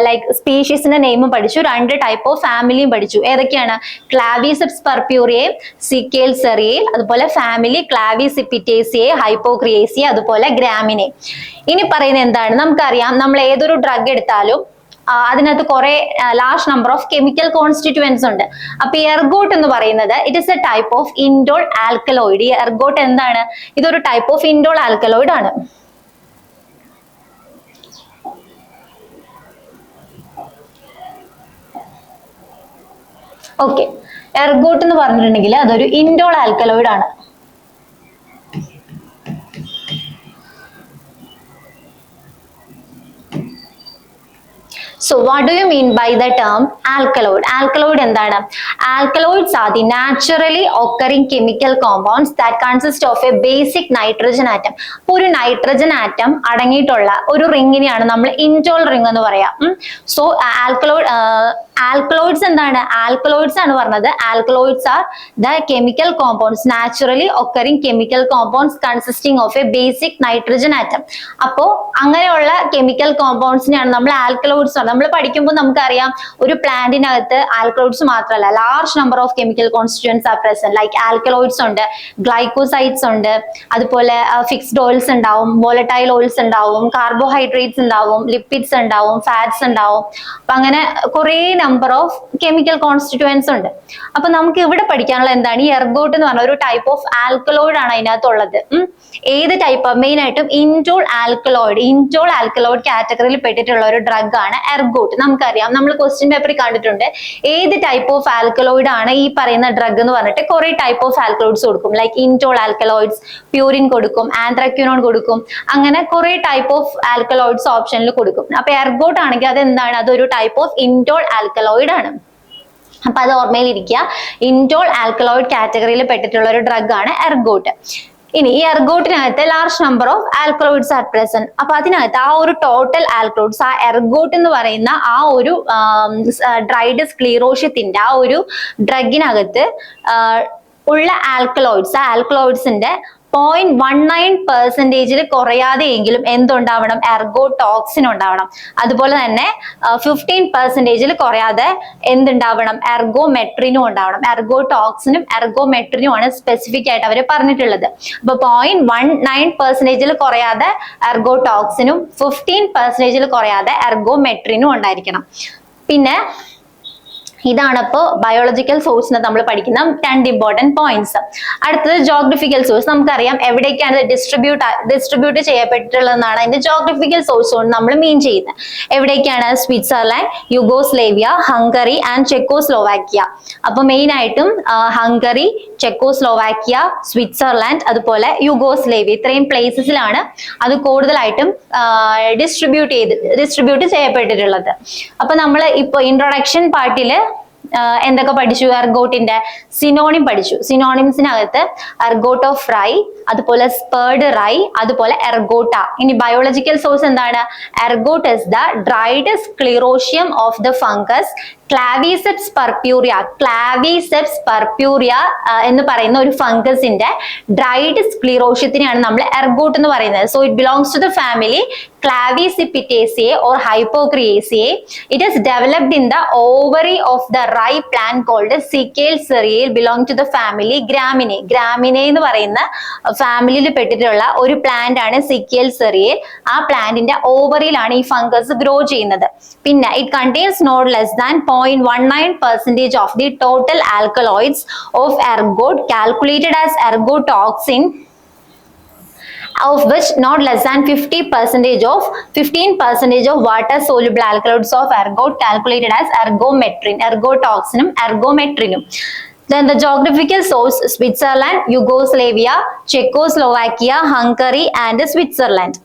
like സ്പീഷീസിന്റെ നെയിമും പഠിച്ചു, രണ്ട് type of ഫാമിലിയും പഠിച്ചു. ഏതൊക്കെയാണ്? ക്ലാവിസെപ്സ് പർപ്യൂറിയയും സിക്കേൽസെറിയയിൽ, അതുപോലെ ഫാമിലി ക്ലാവിസിപ്പിറ്റേസിയെ, ഹൈപ്പോക്രിയേസിയ, അതുപോലെ ഗ്രാമിനെ. ഇനി പറയുന്നത് എന്താണ്? നമുക്കറിയാം, നമ്മൾ ഏതൊരു ഡ്രഗ് എടുത്താലും അതിനകത്ത് കുറെ large number of chemical constituents ഉണ്ട്. അപ്പൊ ഈ എർഗോട്ട് എന്ന് പറയുന്നത് it is A type of indole alkaloid. ഈ എർഗോട്ട് എന്താണ്? ഇതൊരു ടൈപ്പ് ഓഫ് ഇൻഡോൾ ആൽക്കലോയിഡ് ആണ്. ഓക്കെ, എർഗോട്ട് എന്ന് പറഞ്ഞിട്ടുണ്ടെങ്കിൽ അതൊരു ഇൻഡോൾ ആൽക്കലോയിഡ് ആണ്. So what do you mean by the term alkaloid? Alkaloid endana? Alkaloids are the naturally occurring chemical compounds that consist of a basic nitrogen atom. ഒരു nitrogen atom അടങ്ങിയിട്ടുള്ള ഒരു റിങ്ങിനെയാണ് നമ്മൾ indole ring എന്ന് പറയാം. So alkaloids എന്താണ്? Alkaloids ആണ് പറഞ്ഞത്. Alkaloids are the chemical compounds, naturally occurring chemical compounds consisting of a basic nitrogen atom. അപ്പോ അങ്ങനെയുള്ള കെമിക്കൽ കോമ്പൗണ്ട്സിനെയാണ് നമ്മൾ ആൽക്കലോയിഡ്സ്. നമ്മൾ പഠിക്കുമ്പോൾ നമുക്കറിയാം, ഒരു പ്ലാന്റിനകത്ത് ആൽക്കലോയിഡ്സ് മാത്രമല്ല, large number of chemical constituents R present. Like alkaloids ഉണ്ട്, ഗ്ലൈക്കോസൈഡ്സ് ഉണ്ട്, അതുപോലെ ഫിക്സ്ഡ് ഓയിൽസ് ഉണ്ടാവും, വോളറ്റൈൽ ഓയിൽസ് ഉണ്ടാവും, കാർബോഹൈഡ്രേറ്റ്സ് ഉണ്ടാവും, ലിപ്പിഡ്സ് ഉണ്ടാവും, ഫാറ്റ്സ് ഉണ്ടാവും. അപ്പൊ അങ്ങനെ കുറെ നമ്പർ ഓഫ് കെമിക്കൽ കോൺസ്റ്റിറ്റ്യൂവൻസ് ഉണ്ട്. അപ്പൊ നമുക്ക് ഇവിടെ പഠിക്കാനുള്ള എന്താണ്? ഈ എർഗോട്ട് എന്ന് പറഞ്ഞ ഒരു ടൈപ്പ് ഓഫ് ആൽക്കലോയിഡ് ആണ് അതിനകത്തുള്ളത്. ഏത് ടൈപ്പ്? മെയിൻ ആയിട്ടും ഇൻഡോൾ ആൽക്കലോയിഡ് കാറ്റഗറിയിൽ പെട്ടിട്ടുള്ള ഒരു ഡ്രഗ് ആണ് എർഗോട്ട്. നമുക്കറിയാം, നമ്മൾ ക്വസ്റ്റ്യൻ പേപ്പറിൽ കണ്ടിട്ടുണ്ട്, ഏത് ടൈപ്പ് ഓഫ് ആൽക്കലോയിഡ് ആണ് ഈ പറയുന്ന ഡ്രഗ് എന്ന് പറഞ്ഞിട്ട് കുറെ ടൈപ്പ് ഓഫ് ആൽക്കലോയിഡ്സ് കൊടുക്കും. ലൈക്ക് ഇൻഡോൾ ആൽക്കലോയിഡ്സ്, പ്യൂരിൻ കൊടുക്കും, ആന്ത്രാക്വിനോൺ കൊടുക്കും, അങ്ങനെ കുറെ ടൈപ്പ് ഓഫ് ആൽക്കലോയിഡ്സ് ഓപ്ഷനിൽ കൊടുക്കും. അപ്പൊ എർഗോട്ട് ആണെങ്കിൽ അത് എന്താണ്? അതൊരു ടൈപ്പ് ഓഫ് ഇൻഡോൾ ആൽക്കലോയിഡ് ആണ്. അപ്പൊ അത് ഓർമ്മയിലിരിക്കുക, ഇൻഡോൾ ആൽക്കലോയിഡ് കാറ്റഗറിയിൽ പെട്ടിട്ടുള്ള ഒരു ഡ്രഗ് ആണ് എർഗോട്ട്. ഇനി ഈ എർഗോട്ടിനകത്ത് large number of alkaloids are present. അപ്പൊ അതിനകത്ത് ആ ഒരു ടോട്ടൽ ആൽക്കലോയിഡ്സ്, ആ എർഗോട്ട് എന്ന് പറയുന്ന ആ ഒരു ഡ്രൈഡ് സ്ക്ലീറോഷ്യത്തിന്റെ ആ ഒരു ഡ്രഗിനകത്ത് ഉള്ള ആൽക്കലോയിഡ്സിന്റെ 0.19% കുറയാതെയെങ്കിലും എന്തുണ്ടാവണം? എർഗോടോക്സിൻ ഉണ്ടാവണം. അതുപോലെ തന്നെ 15% കുറയാതെ എന്തുണ്ടാവണം? എർഗോമെട്രിനും ഉണ്ടാവണം. എർഗോടോക്സിനും എർഗോമെട്രിനും ആണ് സ്പെസിഫിക് ആയിട്ട് അവർ പറഞ്ഞിട്ടുള്ളത്. അപ്പൊ 0.19% കുറയാതെ എർഗോടോക്സിനും 15% കുറയാതെ എർഗോമെട്രിനും ഉണ്ടായിരിക്കണം. പിന്നെ ഇതാണ് ഇപ്പോൾ ബയോളജിക്കൽ സോഴ്സിന് നമ്മൾ പഠിക്കുന്ന രണ്ട് ഇമ്പോർട്ടന്റ് പോയിന്റ്സ്. അടുത്തത് ജോഗ്രഫിക്കൽ സോഴ്സ്. നമുക്കറിയാം എവിടേക്കാണ് ഡിസ്ട്രിബ്യൂട്ട് ചെയ്യപ്പെട്ടിട്ടുള്ളതെന്നാണ് അതിന്റെ ജോഗ്രഫിക്കൽ സോഴ്സ് കൊണ്ട് നമ്മൾ മീൻ ചെയ്യുന്നത്. എവിടേക്കാണ്? Switzerland, Yugoslavia, Hungary and Czechoslovakia. അപ്പൊ മെയിൻ ആയിട്ടും ഹംഗറി, ചെക്കോസ്ലോവാക്യ, സ്വിറ്റ്സർലാൻഡ്, അതുപോലെ യുഗോസ്ലേവിയ, ഇത്രയും പ്ലേസസിലാണ് അത് കൂടുതലായിട്ടും ഡിസ്ട്രിബ്യൂട്ട് ചെയ്യപ്പെട്ടിട്ടുള്ളത്. അപ്പൊ നമ്മൾ ഇപ്പൊ ഇൻട്രൊഡക്ഷൻ പാർട്ടില് എന്തൊക്കെ പഠിച്ചു? എർഗോട്ടിന്റെ സിനോണിം പഠിച്ചു. സിനോണിംസിനകത്ത് എർഗോട്ട് ഓഫ് റൈ, അതുപോലെ സ്പേർഡ് റൈ, അതുപോലെ എർഗോട്ട. ഇനി ബയോളജിക്കൽ സോഴ്സ് എന്താണ്? Ergot is the dried sclerotium of the fungus Claviceps purpurea. Claviceps purpurea എന്ന് പറയുന്ന ഒരു ഫംഗസിന്റെ ഡ്രൈഡ് സ്ക്ലിറോഷ്യത്തിനെയാണ് നമ്മൾ എർഗോട്ട് എന്ന് പറയുന്നത്. So it belongs to the family Clavicipittaceae or Hypocriaceae. It is developed in the ovary of the rye plant called Caelcereale, belong to the family Graminae. Graminae എന്ന് പറയുന്ന ഫാമിലിയിൽ പെട്ടിട്ടുള്ള ഒരു പ്ലാന്റ് ആണ് Caelcereale. ആ പ്ലാന്റിന്റെ ഓവറിയിലാണ് ഈ ഫംഗസ് ഗ്രോ ചെയ്യുന്നത്. പിന്നെ it contains not less than 0.19% of the total alkaloids of ergot calculated as ergotoxin, of which not less than 15% of water soluble alkaloids of ergot calculated as ergometrin, ergotoxinum, ergometrinum. Then the geographical source: Switzerland, Yugoslavia, Czechoslovakia, Hungary and Switzerland.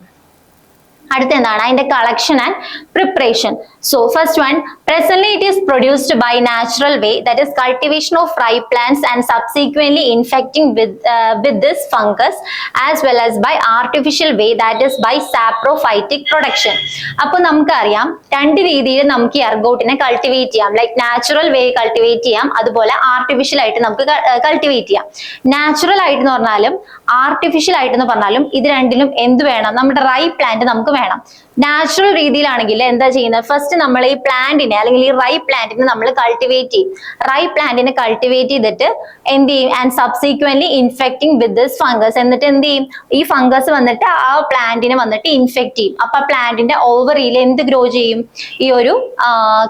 അടുത്ത എന്താണ്? അതിന്റെ collection and preparation. So first one, presently it is produced by natural way, that is cultivation of ripe plants and subsequently infecting with this fungus, as well as by artificial way, that is by saprophytic production. അപ്പോൾ നമുക്കറിയാം രണ്ട് രീതിയിൽ നമുക്ക് ഈ എർഗോട്ടിനെ cultivate ചെയ്യാം. Like natural വേ cultivate ചെയ്യാം, അതുപോലെ artificial ആയിട്ട് നമുക്ക് കൾട്ടിവേറ്റ് ചെയ്യാം. നാച്ചുറൽ ആയിട്ട് എന്ന് പറഞ്ഞാലും ആർട്ടിഫിഷ്യൽ ആയിട്ട് എന്ന് പറഞ്ഞാലും ഇത് രണ്ടിലും എന്ത് വേണം? നമ്മുടെ റൈപ്പ് പ്ലാന്റ് നമുക്ക് വേണം. നാച്ചുറൽ രീതിയിലാണെങ്കിൽ എന്താ ചെയ്യുന്നത്? ഫസ്റ്റ് നമ്മൾ ഈ പ്ലാന്റിനെ അല്ലെങ്കിൽ ഈ റൈപ്പ് പ്ലാന്റിനെ നമ്മൾ കൾട്ടിവേറ്റ് ചെയ്യും. റൈപ്പ് പ്ലാന്റിനെ കൾട്ടിവേറ്റ് ചെയ്തിട്ട് എന്ത് ചെയ്യും? And subsequently infecting with this fungus. എന്നിട്ട് എന്ത് ചെയ്യും? ഈ ഫംഗസ് വന്നിട്ട് ആ പ്ലാന്റിനെ വന്നിട്ട് ഇൻഫെക്ട് ചെയ്യും. അപ്പൊ ആ പ്ലാന്റിന്റെ ഓവറിയിൽ എന്ത് ഗ്രോ ചെയ്യും? ഈ ഒരു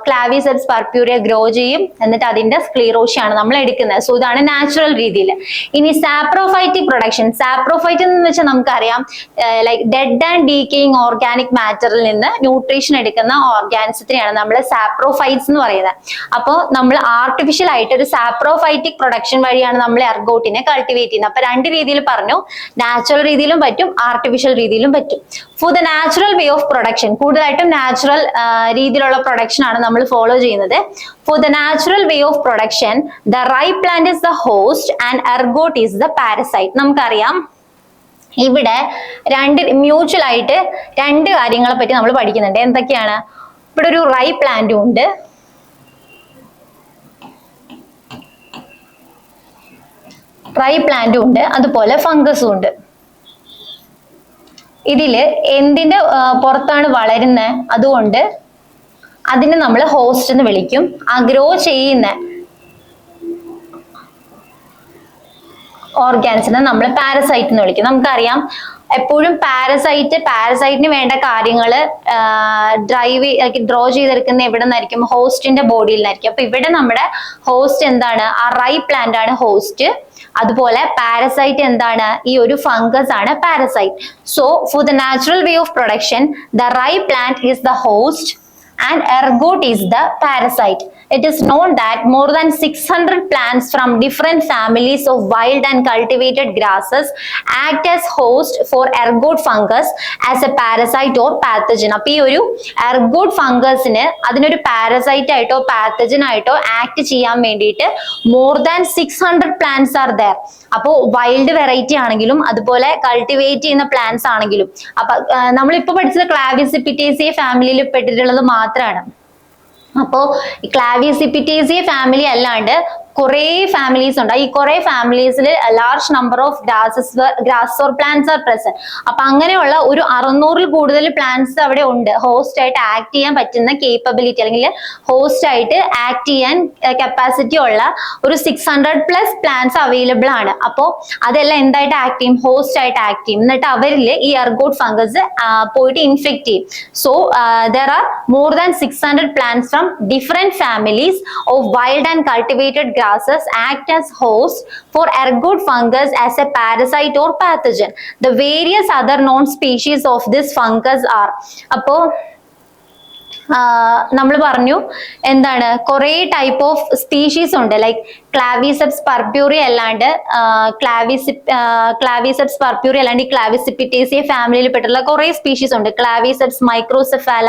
ക്ലാവിസെപ്സ് പർപ്യൂരിയ ഗ്രോ ചെയ്യും. എന്നിട്ട് അതിന്റെ സ്ക്ലീറോസിയാണ് നമ്മൾ എടുക്കുന്നത്. സോ ഇതാണ് നാച്ചുറൽ രീതിയിൽ. ഇനി സാപ്രോഫൈറ്റിക് പ്രൊഡക്ഷൻ. സാപ്രോഫൈറ്റ് എന്ന് വെച്ചാൽ നമുക്കറിയാം like dead and decaying organic മാറ്ററിൽ നിന്ന് ന്യൂട്രീഷൻ എടുക്കുന്ന ഓർഗാനിസത്തിനെയാണ് നമ്മൾ സാപ്രോഫൈറ്റ്സ് എന്ന് പറയുന്നത്. അപ്പോൾ നമ്മൾ ആർട്ടിഫിഷ്യൽ ആയിട്ട് ഒരു സാപ്രോഫൈറ്റിക് പ്രൊഡക്ഷൻ വഴിയാണ് നമ്മൾ എർഗോട്ടിനെ കൾട്ടിവേറ്റ് ചെയ്യുന്നത്. അപ്പൊ രണ്ട് രീതിയിൽ പറഞ്ഞു, നാച്ചുറൽ രീതിയിലും പറ്റും, ആർട്ടിഫിഷ്യൽ രീതിയിലും പറ്റും. For the natural way of production, കൂടുതലായിട്ടും നാച്ചുറൽ രീതിയിലുള്ള പ്രൊഡക്ഷൻ ആണ് നമ്മൾ ഫോളോ ചെയ്യുന്നത്. For the natural way of production, the ripe plant is the host and ergot is the parasite. നമുക്കറിയാം ഇവിടെ മ്യൂച്വൽ ആയിട്ട് രണ്ട് കാര്യങ്ങളെ പറ്റി നമ്മൾ പഠിക്കുന്നുണ്ട്. എന്തൊക്കെയാണ്? ഇവിടെ ഒരു റൈപ്പ് പ്ലാന്റും ഉണ്ട്, അതുപോലെ ഫംഗസും ഉണ്ട്. ഇതില് എന്തിന്റെ പുറത്താണ് വളരുന്നത്? അതുകൊണ്ട് അതിനെ നമ്മൾ ഹോസ്റ്റ് എന്ന് വിളിക്കും. ആ ഗ്രോ ചെയ്യുന്ന ഓർഗാൻസിനെ നമ്മൾ പാരസൈറ്റ് എന്ന് വിളിക്കും. നമുക്കറിയാം എപ്പോഴും പാരസൈറ്റിന് വേണ്ട കാര്യങ്ങൾ ഡ്രോ ചെയ്തെടുക്കുന്ന എവിടെ നിന്നായിരിക്കും? ഹോസ്റ്റിന്റെ ബോഡിയിൽ നിന്നായിരിക്കും. അപ്പൊ ഇവിടെ നമ്മുടെ ഹോസ്റ്റ് എന്താണ്? ആ റൈപ്പ് പ്ലാന്റ് ആണ് ഹോസ്റ്റ്. അതുപോലെ പാരസൈറ്റ് എന്താണ്? ഈ ഒരു ഫംഗസ് ആണ് parasite. So for the natural way of production, the ripe plant is the host and ergot is the parasite. It is known that more than 600 plants from different families of wild and cultivated grasses act as host for ergot fungus as a parasite or pathogen. അപ്പോൾ ഈ ഒരു ergot ഫംഗസിന് അതിനൊരു parasite ആയിട്ടോ pathogen ആയിട്ടോ act ചെയ്യാൻ വേണ്ടിയിട്ട് more than 600 plants are there. അപ്പോൾ wild variety ആണെങ്കിലും അതുപോലെ കൾട്ടിവേറ്റ് ചെയ്യുന്ന പ്ലാന്റ്സ് ആണെങ്കിലും, അപ്പൊ നമ്മളിപ്പോ പഠിച്ചത് ക്ലാവിസിപ്പിറ്റേസിയ ഫാമിലിയിൽ പെട്ടിട്ടുള്ളത് മാത്രമാണ്. അപ്പോ ക്ലാവിസിപ്പിറ്റേസിയ ഫാമിലി അല്ലാണ്ട് കുറെ ഫാമിലീസ് ഉണ്ട്. ഈ കുറെ ഫാമിലീസിൽ large number of grass or plants are present. അപ്പൊ അങ്ങനെയുള്ള ഒരു 600-ൽ കൂടുതൽ പ്ലാന്റ്സ് അവിടെ ഉണ്ട്. ഹോസ്റ്റ് ആയിട്ട് ആക്ട് ചെയ്യാൻ പറ്റുന്ന കേപ്പബിലിറ്റി അല്ലെങ്കിൽ ഹോസ്റ്റ് ആയിട്ട് ആക്ട് ചെയ്യാൻ കപ്പാസിറ്റി ഉള്ള ഒരു 600+ പ്ലാന്റ്സ് അവൈലബിൾ ആണ്. അപ്പോൾ അതെല്ലാം എന്തായിട്ട് ആക്ട് ചെയ്യും? ഹോസ്റ്റ് ആയിട്ട് ആക്ട് ചെയ്യും. എന്നിട്ട് അവരിൽ ഈ എർഗോട്ട് ഫംഗസ് പോയിട്ട് ഇൻഫെക്ട് ചെയ്യും. So there are more than 600 plants from different families of wild and cultivated grasses act as host for ergot fungus as a parasite or pathogen. The various other known species of this fungus are. Appo നമ്മൾ പറഞ്ഞു എന്താണ്? കുറെ type of species ഉണ്ട്. Like ക്ലാവിസെപ്സ് പർപ്യൂറി അല്ലാണ്ട് ക്ലാവിസെപ്സ് പർപ്യൂറി അല്ലാണ്ട് ഈ ക്ലാവിസിപ്പിറ്റേസിയ ഫാമിലിയിൽ പെട്ടുള്ള കുറെ സ്പീഷീസ് ഉണ്ട്. ക്ലാവിസെപ്സ് മൈക്രോസെഫാല,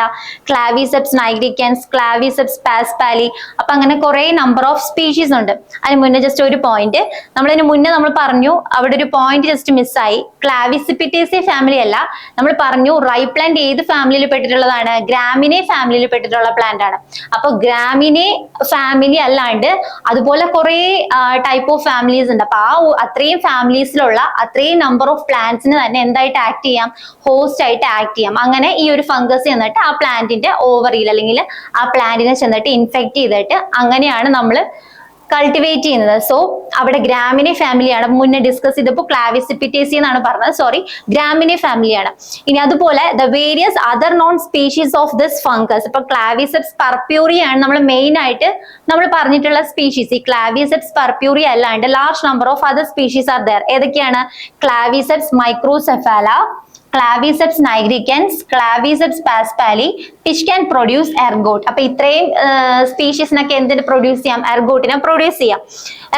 ക്ലാവിസെപ്സ് നൈഗ്രിക്കൻസ്, ക്ലാവിസെപ്സ് പാസ്പാലി. അപ്പൊ അങ്ങനെ കുറെ നമ്പർ ഓഫ് സ്പീഷീസ് ഉണ്ട്. അതിന് മുന്നേ ജസ്റ്റ് ഒരു പോയിന്റ്, നമ്മളതിന് മുന്നേ നമ്മൾ പറഞ്ഞു അവിടെ ഒരു പോയിന്റ് ജസ്റ്റ് മിസ്സായി. ക്ലാവിസിപ്പിറ്റേസിയ ഫാമിലി അല്ല, നമ്മൾ പറഞ്ഞു റൈപ്പ് പ്ലാന്റ് ഏത് ഫാമിലിയിൽ പെട്ടിട്ടുള്ളതാണ്? ഗ്രാമിനെ ഫാമിലിയിൽ പെട്ടിട്ടുള്ള പ്ലാന്റ് ആണ്. അപ്പൊ ഗ്രാമിനെ ഫാമിലി അല്ലാണ്ട് അതുപോലെ കുറെ ടൈപ്പ് ഓഫ് ഫാമിലീസ് ഉണ്ട്. അപ്പൊ അത്രയും ഫാമിലീസിലുള്ള അത്രയും നമ്പർ ഓഫ് പ്ലാന്റ്സിന് തന്നെ എന്തായിട്ട് ആക്ട് ചെയ്യാം? ഹോസ്റ്റ് ആയിട്ട് ആക്ട് ചെയ്യാം. അങ്ങനെ ഈ ഒരു ഫംഗസ് ചെന്നിട്ട് ആ പ്ലാന്റിന്റെ ഓവറിയിൽ അല്ലെങ്കിൽ ആ പ്ലാന്റിനെ ചെന്നിട്ട് ഇൻഫെക്ട് ചെയ്തിട്ട് അങ്ങനെയാണ് നമ്മൾ കൾട്ടിവേറ്റ് ചെയ്യുന്നത്. സോ അവിടെ ഗ്രാമിനെ ഫാമിലിയാണ്. മുന്നേ ഡിസ്കസ് ചെയ്തപ്പോൾ ക്ലാവിസിപ്പിറ്റേസി എന്നാണ് പറഞ്ഞത്, സോറി, ഗ്രാമിനെ ഫാമിലിയാണ്. ഇനി അതുപോലെ the various other non species of this fungus. ഇപ്പൊ ക്ലാവിസെപ്സ് പർപ്യൂറി ആണ് നമ്മൾ മെയിൻ ആയിട്ട് നമ്മൾ പറഞ്ഞിട്ടുള്ള സ്പീഷീസ്. ഈ ക്ലാവിസെപ്സ് പർപ്യൂറി അല്ലാണ്ട് large number of other species are there. ഏതൊക്കെയാണ്? ക്ലാവിസെപ്സ് മൈക്രോസെഫാല, Claviceps nigricans, Claviceps paspali, which can produce ergot. അപ്പൊ ഇത്രയും സ്പീഷീസിനൊക്കെ എന്തിന് പ്രൊഡ്യൂസ് ചെയ്യാം? എർഗോട്ടിനെ പ്രൊഡ്യൂസ് ചെയ്യാം.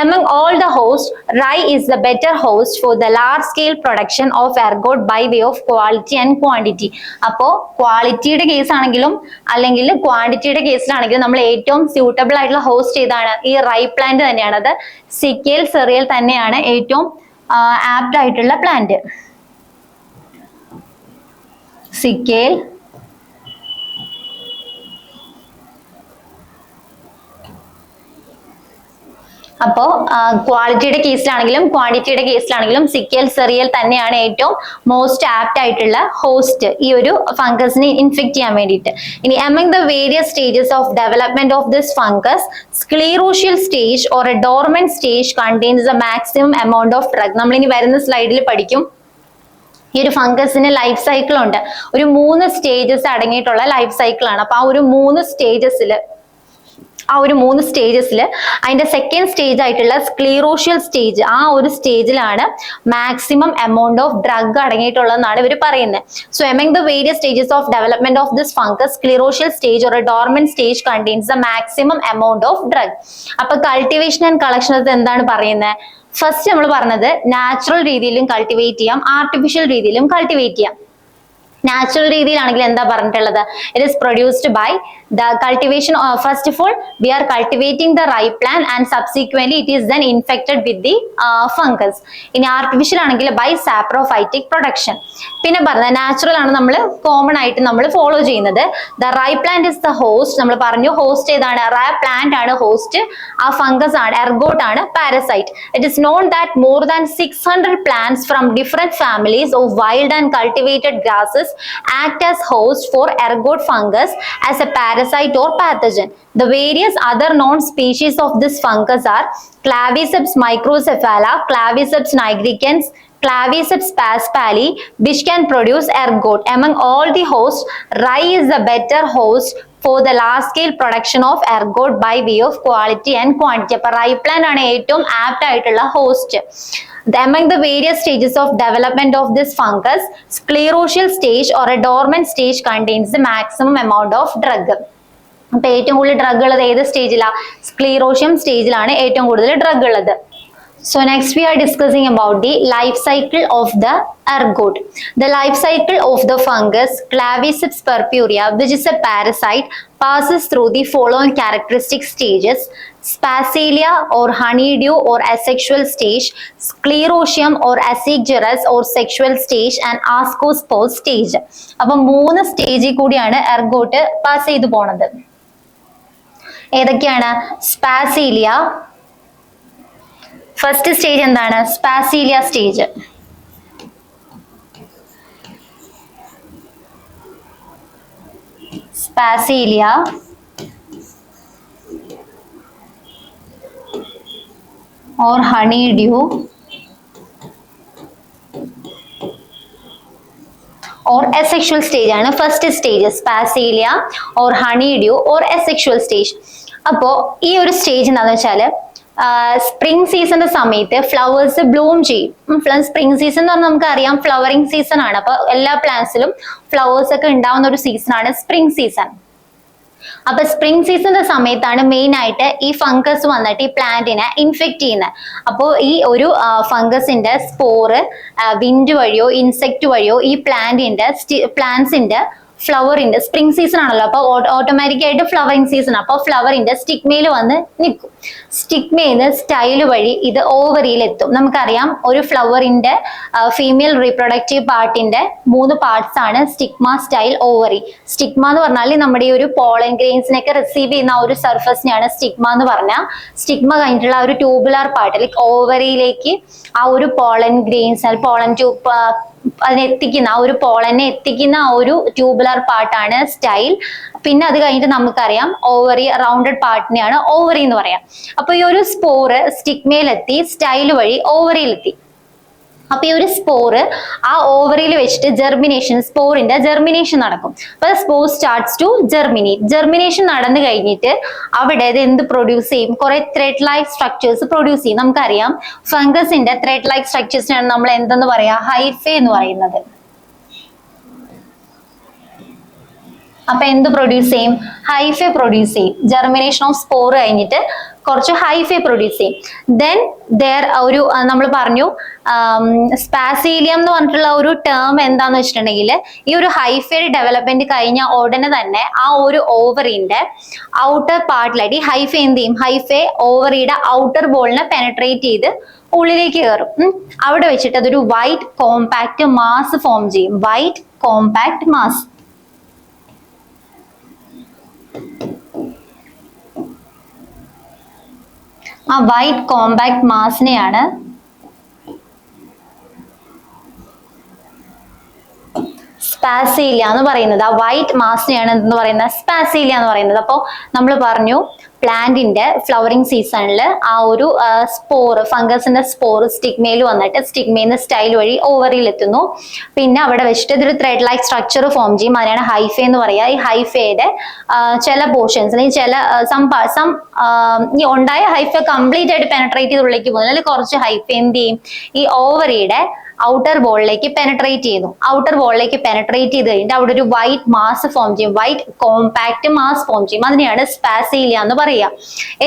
Among all the hosts, rye is the better host for the large scale production of ergot by way of quality and quantity. അപ്പോ ക്വാളിറ്റിയുടെ case ആണെങ്കിലും അല്ലെങ്കിൽ ക്വാണ്ടിറ്റിയുടെ കേസിലാണെങ്കിലും നമ്മൾ ഏറ്റവും സ്യൂട്ടബിൾ ആയിട്ടുള്ള ഹോസ്റ്റ് ഏതാണ്? ഈ റൈ പ്ലാന്റ് തന്നെയാണ്. അത് സിക്കേൽ സെറിയൽ തന്നെയാണ് ഏറ്റവും ആപ്റ്റ് ആയിട്ടുള്ള പ്ലാന്റ്. സിക്കേൽ അപ്പോ ക്വാളിറ്റിയുടെ കേസിലാണെങ്കിലും ക്വാണ്ടിറ്റിയുടെ കേസിലാണെങ്കിലും സിക്കൽ സെറിയൽ തന്നെയാണ് ഏറ്റവും മോസ്റ്റ് ആപ്റ്റ് ആയിട്ടുള്ള ഹോസ്റ്റ് ഈ ഒരു ഫംഗസിനെ ഇൻഫെക്ട് ചെയ്യാൻ വേണ്ടിയിട്ട്. ഇനി among the various stages of development of this fungus, sclerotial stage or a dormant stage contains the maximum amount of drug. നമ്മൾ ഇനി വരുന്ന സ്ലൈഡിൽ പഠിക്കും. ഈ ഒരു ഫംഗസിന് ലൈഫ് സൈക്കിൾ ഉണ്ട്. ഒരു 3 സ്റ്റേജസ് അടങ്ങിയിട്ടുള്ള ലൈഫ് സൈക്കിൾ ആണ്. അപ്പൊ ആ ഒരു 3 സ്റ്റേജസിൽ അതിന്റെ സെക്കൻഡ് സ്റ്റേജ് ആയിട്ടുള്ള സ്ക്ലീറോഷ്യൽ സ്റ്റേജ്, ആ ഒരു സ്റ്റേജിലാണ് മാക്സിമം എമൗണ്ട് ഓഫ് ഡ്രഗ് അടങ്ങിയിട്ടുള്ളതെന്നാണ് ഇവർ പറയുന്നത്. So among the various stages of development of this fungus, sclerotial stage or a dormant stage contains the maximum amount of drug. അപ്പൊ കൾട്ടിവേഷൻ ആൻഡ് കളക്ഷൻ എന്താണ് പറയുന്നത്? First നമ്മൾ പറഞ്ഞത് നാച്ചുറൽ രീതിയിലും cultivate ചെയ്യാം, artificial രീതിയിലും കൾട്ടിവേറ്റ് ചെയ്യാം. നാച്ചുറൽ രീതിയിലാണെങ്കിൽ എന്താ പറഞ്ഞിട്ടുള്ളത്? It is produced by the cultivation. First of all we are cultivating the rye plant and subsequently it is then infected with the fungus. ഇനി ആർട്ടിഫിഷ്യൽ ആണെങ്കിൽ ബൈ സാപ്രോഫൈറ്റിക് പ്രൊഡക്ഷൻ. പിന്നെ പറഞ്ഞ natural ആണ് നമ്മൾ കോമൺ ആയിട്ട് നമ്മൾ ഫോളോ ചെയ്യുന്നത്. The rye plant is the host. നമ്മൾ പറഞ്ഞു ഹോസ്റ്റ് ഏതാണ്? റൈ പ്ലാന്റ് ആണ് ഹോസ്റ്റ്, ആ ഫംഗസ് ആണ് എർഗോട്ട് ആണ് parasite. It is known that more than 600 plants from different families of wild and cultivated grasses act as host for ergot fungus as a parasite or pathogen. The various other known species of this fungus are Claviceps microcephala, Claviceps nigricans, Claviceps paspali, which can produce ergot. Among all the hosts, rye is the better host for the large scale production of ergot by way of quality and quantity. അപ്പൊ റൈ plant ആണ് ഏറ്റവും apt ആയിട്ടുള്ള host. Among the various stages of development of this fungus, sclerotial stage or a dormant stage contains the maximum amount of drug. അപ്പൊ ഏറ്റവും കൂടുതൽ drug ഉള്ളത് ഏത് സ്റ്റേജിലാണ്? സ്ക്ലീറോഷ്യം സ്റ്റേജിലാണ് ഏറ്റവും കൂടുതൽ ഡ്രഗ് ഉള്ളത്. So next we are discussing about the life cycle of the ergot. The life cycle of the fungus Claviceps purpurea, which is a parasite, passes through the following characteristic stages: Spacilia or honeydew or asexual stage, Sclerotium or ascigerous or sexual stage, and ascospore stage. അപ്പൊ 3 സ്റ്റേജിൽ കൂടിയാണ് ergot pass ചെയ്തു പോണത്. ഏതൊക്കെയാണ്? സ്പാസീലിയ first stage എന്താണ്? Sphacelia stage. Sphacelia or honeydew or asexual stage ആണ് first stage. Sphacelia or honeydew or asexual stage. അപ്പോ ഈ ഒരു സ്റ്റേജ് എന്താണെന്ന് വെച്ചാല് സ്പ്രിംഗ് സീസണിന്റെ സമയത്ത് ഫ്ലവേഴ്സ് ബ്ലൂം ചെയ്യും. സ്പ്രിംഗ് സീസൺ എന്ന് പറഞ്ഞാൽ നമുക്ക് അറിയാം ഫ്ലവറിംഗ് സീസൺ ആണ്. അപ്പൊ എല്ലാ പ്ലാന്റ്സിലും ഫ്ലവേഴ്സ് ഒക്കെ ഉണ്ടാവുന്ന ഒരു സീസൺ ആണ് സ്പ്രിംഗ് സീസൺ. അപ്പൊ സ്പ്രിംഗ് സീസണിന്റെ സമയത്താണ് മെയിൻ ആയിട്ട് ഈ ഫംഗസ് വന്നിട്ട് ഈ പ്ലാന്റിനെ ഇൻഫെക്ട് ചെയ്യുന്നത്. അപ്പോൾ ഈ ഒരു ഫംഗസിന്റെ സ്പോറ് വിൻഡ് വഴിയോ ഇൻസെക്ട് വഴിയോ ഈ പ്ലാന്റ്സിന്റെ ഫ്ലവറിന്റെ സ്പ്രിംഗ് സീസൺ ആണല്ലോ, അപ്പൊ ഓട്ടോമാറ്റിക് ആയിട്ട് ഫ്ലവറിംഗ് സീസൺ. അപ്പൊ ഫ്ലവറിന്റെ സ്റ്റിഗ്മയിൽ വന്ന് നിൽക്കും. സ്റ്റിഗ്മയിന്ന് സ്റ്റൈല് വഴി ഇത് ഓവറിയിൽ എത്തും. നമുക്കറിയാം ഒരു ഫ്ലവറിന്റെ ഫീമെയിൽ റീപ്രൊഡക്റ്റീവ് പാർട്ടിന്റെ 3 പാർട്സ് ആണ് സ്റ്റിഗ്മ, സ്റ്റൈൽ, ഓവറി. സ്റ്റിഗ്മ എന്ന് പറഞ്ഞാൽ നമ്മുടെ ഈ ഒരു പോളൻ ഗ്രെയിൻസിനൊക്കെ റിസീവ് ചെയ്യുന്ന ആ ഒരു സർഫസിനെയാണ് സ്റ്റിഗ്മ എന്ന് പറഞ്ഞാൽ. സ്റ്റിഗ്മ കഴിഞ്ഞിട്ടുള്ള ആ ഒരു ട്യൂബുലാർ പാർട്ട് ലൈക്ക് ഓവറിയിലേക്ക് ആ ഒരു പോളൻ ഗ്രെയിൻസ് പോളൻ ട്യൂബ് അതിനെത്തിക്കുന്ന ആ ഒരു പോളനെ എത്തിക്കുന്ന ആ ഒരു ട്യൂബുലാർ പാർട്ടാണ് സ്റ്റൈൽ. പിന്നെ അത് കഴിഞ്ഞിട്ട് നമുക്കറിയാം ഓവറി റൗണ്ടഡ് പാർട്ടിനെയാണ് ഓവറി എന്ന് പറയാം. അപ്പൊ ഈ ഒരു സ്പോറ് സ്റ്റിഗ്മയിലെത്തി, സ്റ്റൈൽ വഴി ഓവറിയിലെത്തി. അപ്പൊ ഈ ഒരു സ്പോറ് ആ ഓവറിയിൽ വെച്ചിട്ട് സ്പോറിന്റെ ജെർമിനേഷൻ നടക്കും. അപ്പൊ spore starts to germinate. Germination നടന്നു കഴിഞ്ഞിട്ട് അവിടെ ഇത് എന്ത് പ്രൊഡ്യൂസ് ചെയ്യും? കുറെ ത്രെഡ് ലൈക്ക് സ്ട്രക്ചേഴ്സ് പ്രൊഡ്യൂസ് ചെയ്യും. നമുക്കറിയാം ഫംഗസിന്റെ ത്രെഡ് ലൈക്ക് സ്ട്രക്ചേഴ്സിനാണ് നമ്മൾ എന്തെന്ന് പറയാ? ഹൈഫേ എന്ന് പറയുന്നത്. അപ്പൊ എന്ത് പ്രൊഡ്യൂസ് ചെയ്യും? ഹൈഫെ പ്രൊഡ്യൂസ് ചെയ്യും. ജെർമിനേഷൻ ഓഫ് സ്പോർ കഴിഞ്ഞിട്ട് കുറച്ച് ഹൈഫെ പ്രൊഡ്യൂസ് ചെയ്യും. ദെൻ ഒരു നമ്മൾ പറഞ്ഞു സ്പാസീലിയം എന്ന് പറഞ്ഞിട്ടുള്ള ഒരു ടേം എന്താന്ന് വെച്ചിട്ടുണ്ടെങ്കിൽ ഈ ഒരു ഹൈഫയുടെ ഡെവലപ്മെന്റ് കഴിഞ്ഞ ഉടനെ തന്നെ ആ ഒരു ഓവറിന്റെ ഔട്ടർ പാർട്ടിലായിട്ട് ഈ ഹൈഫെ എന്ത് ചെയ്യും? ഹൈഫെ ഓവറിയുടെ ഔട്ടർ ബോളിനെ പെനട്രേറ്റ് ചെയ്ത് ഉള്ളിലേക്ക് കയറും. അവിടെ വെച്ചിട്ട് അതൊരു വൈറ്റ് കോമ്പാക്ട് മാസ് ഫോം ചെയ്യും. White compact mass. ആ വൈറ്റ് കോമ്പാക്ട് മാസിനെയാണ് സ്പാസീലിയ എന്ന് പറയുന്നത്. ആ വൈറ്റ് മാസിനെയാണ് എന്ന് പറയുന്നത് സ്പാസീലിയ എന്ന് പറയുന്നത്. അപ്പോൾ നമ്മൾ പറഞ്ഞു പ്ലാന്റിന്റെ ഫ്ലവറിംഗ് സീസണിൽ ആ ഒരു സ്പോർ, ഫംഗസിന്റെ സ്പോർ സ്റ്റിഗ്മയിൽ വന്നിട്ട് സ്റ്റിഗ്മയിൽ നിന്ന് സ്റ്റൈൽ വഴി ഓവറിൽ എത്തുന്നു. പിന്നെ അവിടെ വെച്ചിട്ട് ഇതൊരു ത്രെഡ് ലൈക്ക് സ്ട്രക്ചർ ഫോം ചെയ്യും. അതിനാണ് ഹൈഫെ എന്ന് പറയുക. ഈ ഹൈഫയുടെ ചില പോർഷൻസ് അല്ലെങ്കിൽ ചില ഈ ഉണ്ടായ ഹൈഫ കംപ്ലീറ്റ് ആയിട്ട് പെനട്രേറ്റ് ചെയ്ത് ഉള്ളിലേക്ക് പോകുന്നു. അല്ലെങ്കിൽ കുറച്ച് ഹൈഫ എന്ത് ചെയ്യും? ഈ ഓവറിയുടെ ഔട്ടർ ബോളിലേക്ക് പെനട്രേറ്റ് ചെയ്യുന്നു. ഔട്ടർ ബോളിലേക്ക് പെനട്രേറ്റ് ചെയ്ത് കഴിഞ്ഞിട്ട് അവിടെ ഒരു വൈറ്റ് മാസ് ഫോം ചെയ്യും. വൈറ്റ് കോമ്പാക്ട് മാസ് ഫോം ചെയ്യും. അതിനെയാണ് സ്പാസീലിയ എന്ന് പറയുക.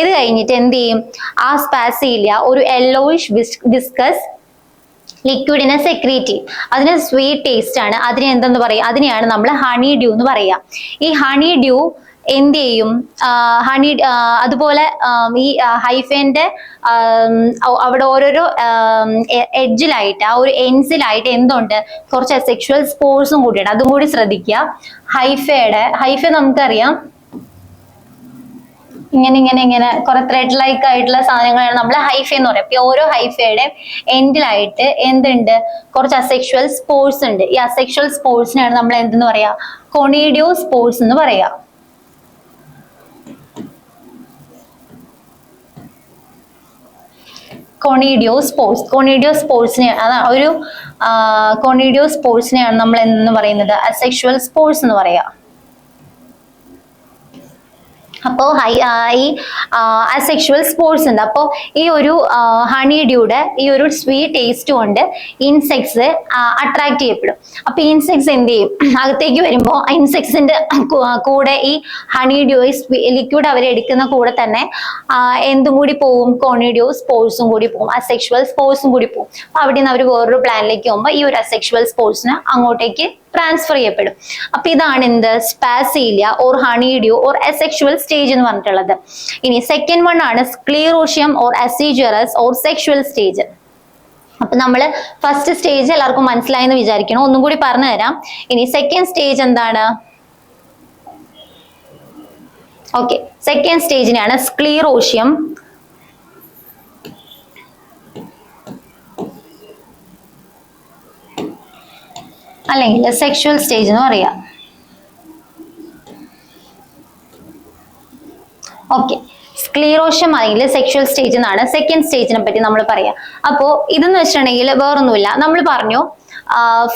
ഇത് കഴിഞ്ഞിട്ട് എന്ത് ചെയ്യും? ആ സ്പാസീലിയ ഒരു യെല്ലോയിഷ് വിസ്കസ് ലിക്വിഡിനെ സെക്രീറ്റ് ചെയ്യും. അതിന് സ്വീറ്റ് ടേസ്റ്റ് ആണ്. അതിനെ എന്തെന്ന് പറയുക? അതിനെയാണ് നമ്മൾ ഹണി ഡ്യൂ എന്ന് പറയുക. ഈ ഹണി ഡ്യൂ എന്ത് ചെയ്യും? ഹണി അതുപോലെ ഈ ഹൈഫേന്റെ അവിടെ ഓരോരോ എഡ്ജിലായിട്ട് ആ ഒരു എൻസിലായിട്ട് എന്തുണ്ട്? കുറച്ച് സെക്ഷുവൽ സ്പോർട്സും കൂടിയാണ്. അതും കൂടി ശ്രദ്ധിക്കുക. ഹൈഫ നമുക്കറിയാം ഇങ്ങനെ കുറെ ത്രെഡ് ലൈക്ക് ആയിട്ടുള്ള സാധനങ്ങളാണ് നമ്മൾ ഹൈഫ എന്ന് പറയുക. അപ്പൊ ഓരോ ഹൈഫയുടെ എൻഡിലായിട്ട് എന്തുണ്ട്? കുറച്ച് അസെക്ഷുവൽ സ്പോർട്സ് ഉണ്ട്. ഈ അസെക്ഷുവൽ സ്പോർട്സിനാണ് നമ്മൾ എന്തെന്ന് പറയാ? കൊണീഡിയോ സ്പോർട്സ് എന്ന് പറയാ. കൊണീഡിയോ സ്പോർട്സിനെയാണ് നമ്മൾ എന്ന് പറയുന്നത് അസെക്ഷുവൽ സ്പോർട്സ് എന്ന് പറയാ. അപ്പോ ഈ അസെക്ഷുവൽ സ്പോർട്സ് ഉണ്ട്. അപ്പോൾ ഈ ഒരു ഹണി ഡ്യൂയുടെ ഈ ഒരു സ്വീറ്റ് ടേസ്റ്റ് കൊണ്ട് ഇൻസെക്ട്സ് അട്രാക്ട് ചെയ്യപ്പെടും. അപ്പൊ ഇൻസെക്ട്സ് എന്ത് ചെയ്യും? അകത്തേക്ക് വരുമ്പോൾ ഇൻസെക്ട്സിന്റെ കൂടെ ഈ ഹണി ഡ്യൂ ലിക്വിഡ് അവർ എടുക്കുന്ന കൂടെ തന്നെ എന്തും കൂടി പോവും? കൊണിഡിയോ സ്പോർട്സും കൂടി പോവും. അസെക്ഷുവൽ സ്പോർട്സും കൂടി പോവും. അപ്പൊ അവിടെ നിന്ന് അവർ വേറൊരു പ്ലാനിലേക്ക് പോകുമ്പോൾ ഈ ഒരു അസെക്ഷുവൽ സ്പോർട്സിന് അങ്ങോട്ടേക്ക് ട്രാൻസ്ഫർ ചെയ്യപ്പെടും. അപ്പൊ ഇതാണ് എന്ത്? Sphacelia or honeydew or asexual stage എന്ന് പറഞ്ഞിട്ടുള്ളത്. ഇനി സെക്കൻഡ് വൺ ആണ് sclerotium or ascigerous or sexual stage. അപ്പൊ നമ്മള് ഫസ്റ്റ് സ്റ്റേജ് എല്ലാവർക്കും മനസ്സിലായെന്ന് വിചാരിക്കണം. ഒന്നും കൂടി പറഞ്ഞു തരാം. ഇനി സെക്കൻഡ് സ്റ്റേജ് എന്താണ്? ഓക്കെ, സെക്കൻഡ് സ്റ്റേജിനെയാണ് സ്ക്ലീറോഷ്യം അല്ലെങ്കിൽ സെക്ഷുവൽ സ്റ്റേജ് എന്ന് പറയാം. ഓക്കെ, സ്ക്ലീറോഷ്യം അല്ലെങ്കിൽ സെക്ഷുവൽ സ്റ്റേജ് എന്നാണ് സെക്കൻഡ് സ്റ്റേജിനെ പറ്റി നമ്മൾ പറയാം. അപ്പോ ഇതെന്ന് വെച്ചിട്ടുണ്ടെങ്കിൽ വേറൊന്നുമില്ല. നമ്മൾ പറഞ്ഞു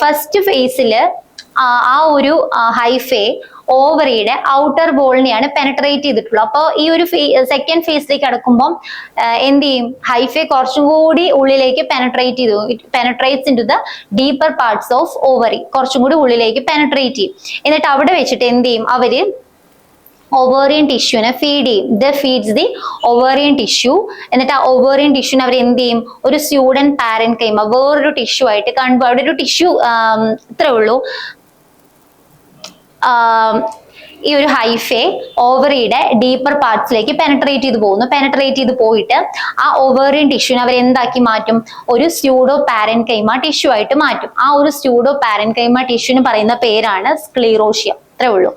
ഫസ്റ്റ് ഫേസിൽ ആ ഒരു ഹൈഫേ ഓവറിയുടെ ഔട്ടർ ബോളിനെയാണ് പെനട്രേറ്റ് ചെയ്തിട്ടുള്ളത്. അപ്പോൾ ഈ ഒരു സെക്കൻഡ് ഫേസിലേക്ക് കടക്കുമ്പോൾ എന്ത് ചെയ്യും? ഹൈഫേ കുറച്ചും കൂടി ഉള്ളിലേക്ക് penetrates in to the deeper parts of ovary. കുറച്ചും കൂടി ഉള്ളിലേക്ക് പെനട്രേറ്റ് ചെയ്യും. എന്നിട്ട് അവിടെ വെച്ചിട്ട് എന്ത് ചെയ്യും? അവര് ഓവേറിയൻ ടിഷ്യൂനെ ഫീഡ് ചെയ്യും. The feeds the ovarian tissue. എന്നിട്ട് ആ ഓവേറിയൻ ടിഷ്യൂനെ അവർ എന്ത് ചെയ്യും? ഒരു സ്യൂഡൻ പാരൻ കൈമ വേറൊരു ടിഷ്യൂ ആയിട്ട് കാണുമ്പോൾ അവിടെ ഒരു ടിഷ്യൂ ഇത്രേ ഉള്ളൂ. ഈ ഒരു ഹൈഫേ ഓവറിയുടെ ഡീപ്പർ പാർട്സിലേക്ക് പെനട്രേറ്റ് ചെയ്ത് പോകുന്നു. പെനട്രേറ്റ് ചെയ്ത് പോയിട്ട് ആ ഓവേറിയൻ ടിഷ്യൂനെ അവർ എന്താക്കി മാറ്റും? ഒരു സ്യൂഡോ പാരൻ കൈമ ടിഷ്യൂ ആയിട്ട് മാറ്റും. ആ ഒരു സ്യൂഡോ പാരൻ കൈമ ടിഷ്യൂന് പറയുന്ന പേരാണ് സ്ക്ലീറോഷ്യം. അത്രേ ഉള്ളൂ.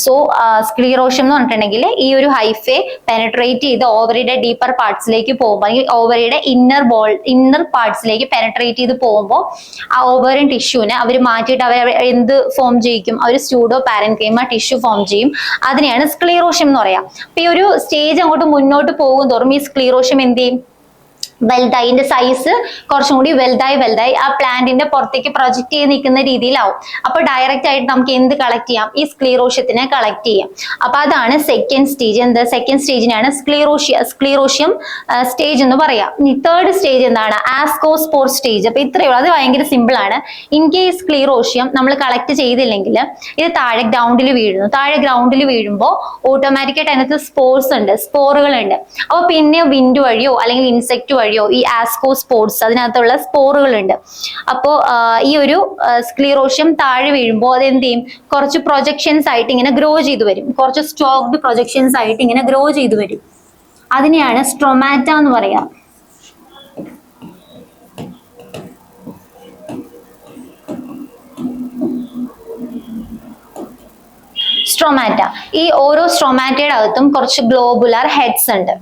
സോ സ്ക്ലീറോഷ്യം എന്ന് പറഞ്ഞിട്ടുണ്ടെങ്കിൽ ഈ ഒരു ഹൈഫേ പെനട്രേറ്റ് ചെയ്ത് ഓവറിയുടെ ഡീപ്പർ പാർട്സിലേക്ക് പോകുമ്പോൾ അല്ലെങ്കിൽ ഓവറിയുടെ ഇന്നർ പാർട്സിലേക്ക് പെനട്രേറ്റ് ചെയ്ത് പോകുമ്പോൾ ആ ഓവറിയൻ ടിഷ്യൂനെ അവർ മാറ്റിയിട്ട് അവർ എന്ത് ഫോം ചെയ്യിക്കും? അവർ സ്യൂഡോ പാരൻകൈമ ടിഷ്യൂ ഫോം ചെയ്യും. അതിനെയാണ് സ്ക്ലീറോഷ്യം എന്ന് പറയാം. അപ്പൊ ഈ ഒരു സ്റ്റേജ് അങ്ങോട്ട് മുന്നോട്ട് പോകും തോറും ഈ സ്ക്ലീറോഷ്യം എന്ത് ചെയ്യും? വലുതായി, ഇതിന്റെ സൈസ് കുറച്ചും കൂടി വലുതായി ആ പ്ലാന്റിന്റെ പുറത്തേക്ക് പ്രൊജക്ട് ചെയ്ത് നിൽക്കുന്ന രീതിയിലാവും. അപ്പൊ ഡയറക്റ്റ് ആയിട്ട് നമുക്ക് എന്ത് കളക്ട് ചെയ്യാം? ഈ സ്ക്ലീറോഷ്യത്തിനെ കളക്ട് ചെയ്യാം. അപ്പൊ അതാണ് സെക്കൻഡ് സ്റ്റേജ്. എന്ത്? സെക്കൻഡ് സ്റ്റേജിനാണ് സ്ക്ലീറോഷ്യം സ്റ്റേജ് എന്ന് പറയാം. ഇനി തേർഡ് സ്റ്റേജ് എന്താണ്? ആസ്കോസ്പോർ സ്റ്റേജ്. അപ്പൊ ഇത്രയേ ഉള്ളൂ. അത് ഭയങ്കര സിമ്പിൾ ആണ്. ഇൻ കേസ് സ്ക്ലീറോഷ്യം നമ്മൾ കളക്ട് ചെയ്തില്ലെങ്കിൽ ഇത് താഴെ ഗ്രൗണ്ടിൽ വീഴുന്നു. താഴെ ഗ്രൗണ്ടിൽ വീഴുമ്പോൾ ഓട്ടോമാറ്റിക്കായിട്ട് അതിനകത്ത് സ്പോറുകളുണ്ട്. അപ്പൊ പിന്നെ വിൻഡ് വഴിയോ അല്ലെങ്കിൽ ഇൻസെക്ട് വഴിയോ ഈ ആസ്കോസ്പോർസ്, അതിനകത്തുള്ള സ്പോറുകളുണ്ട്. അപ്പോ ഈ ഒരു സ്ക്ലീറോഷ്യം താഴെ വീഴുമ്പോൾ അത് എന്ത് ചെയ്യും? കുറച്ച് പ്രൊജക്ഷൻസ് ആയിട്ട് ഇങ്ങനെ ഗ്രോ ചെയ്തു വരും. കുറച്ച് സ്റ്റോക്ഡ് പ്രൊജക്ഷൻസ് ആയിട്ട് ഇങ്ങനെ ഗ്രോ ചെയ്തു വരും. അതിനെയാണ് സ്ട്രോമാറ്റ എന്ന് പറയാം. സ്ട്രോമാറ്റ. ഈ ഓരോ സ്ട്രോമാറ്റയുടെ അകത്തും കുറച്ച് ഗ്ലോബുലാർ ഹെഡ്സ് ഉണ്ട്.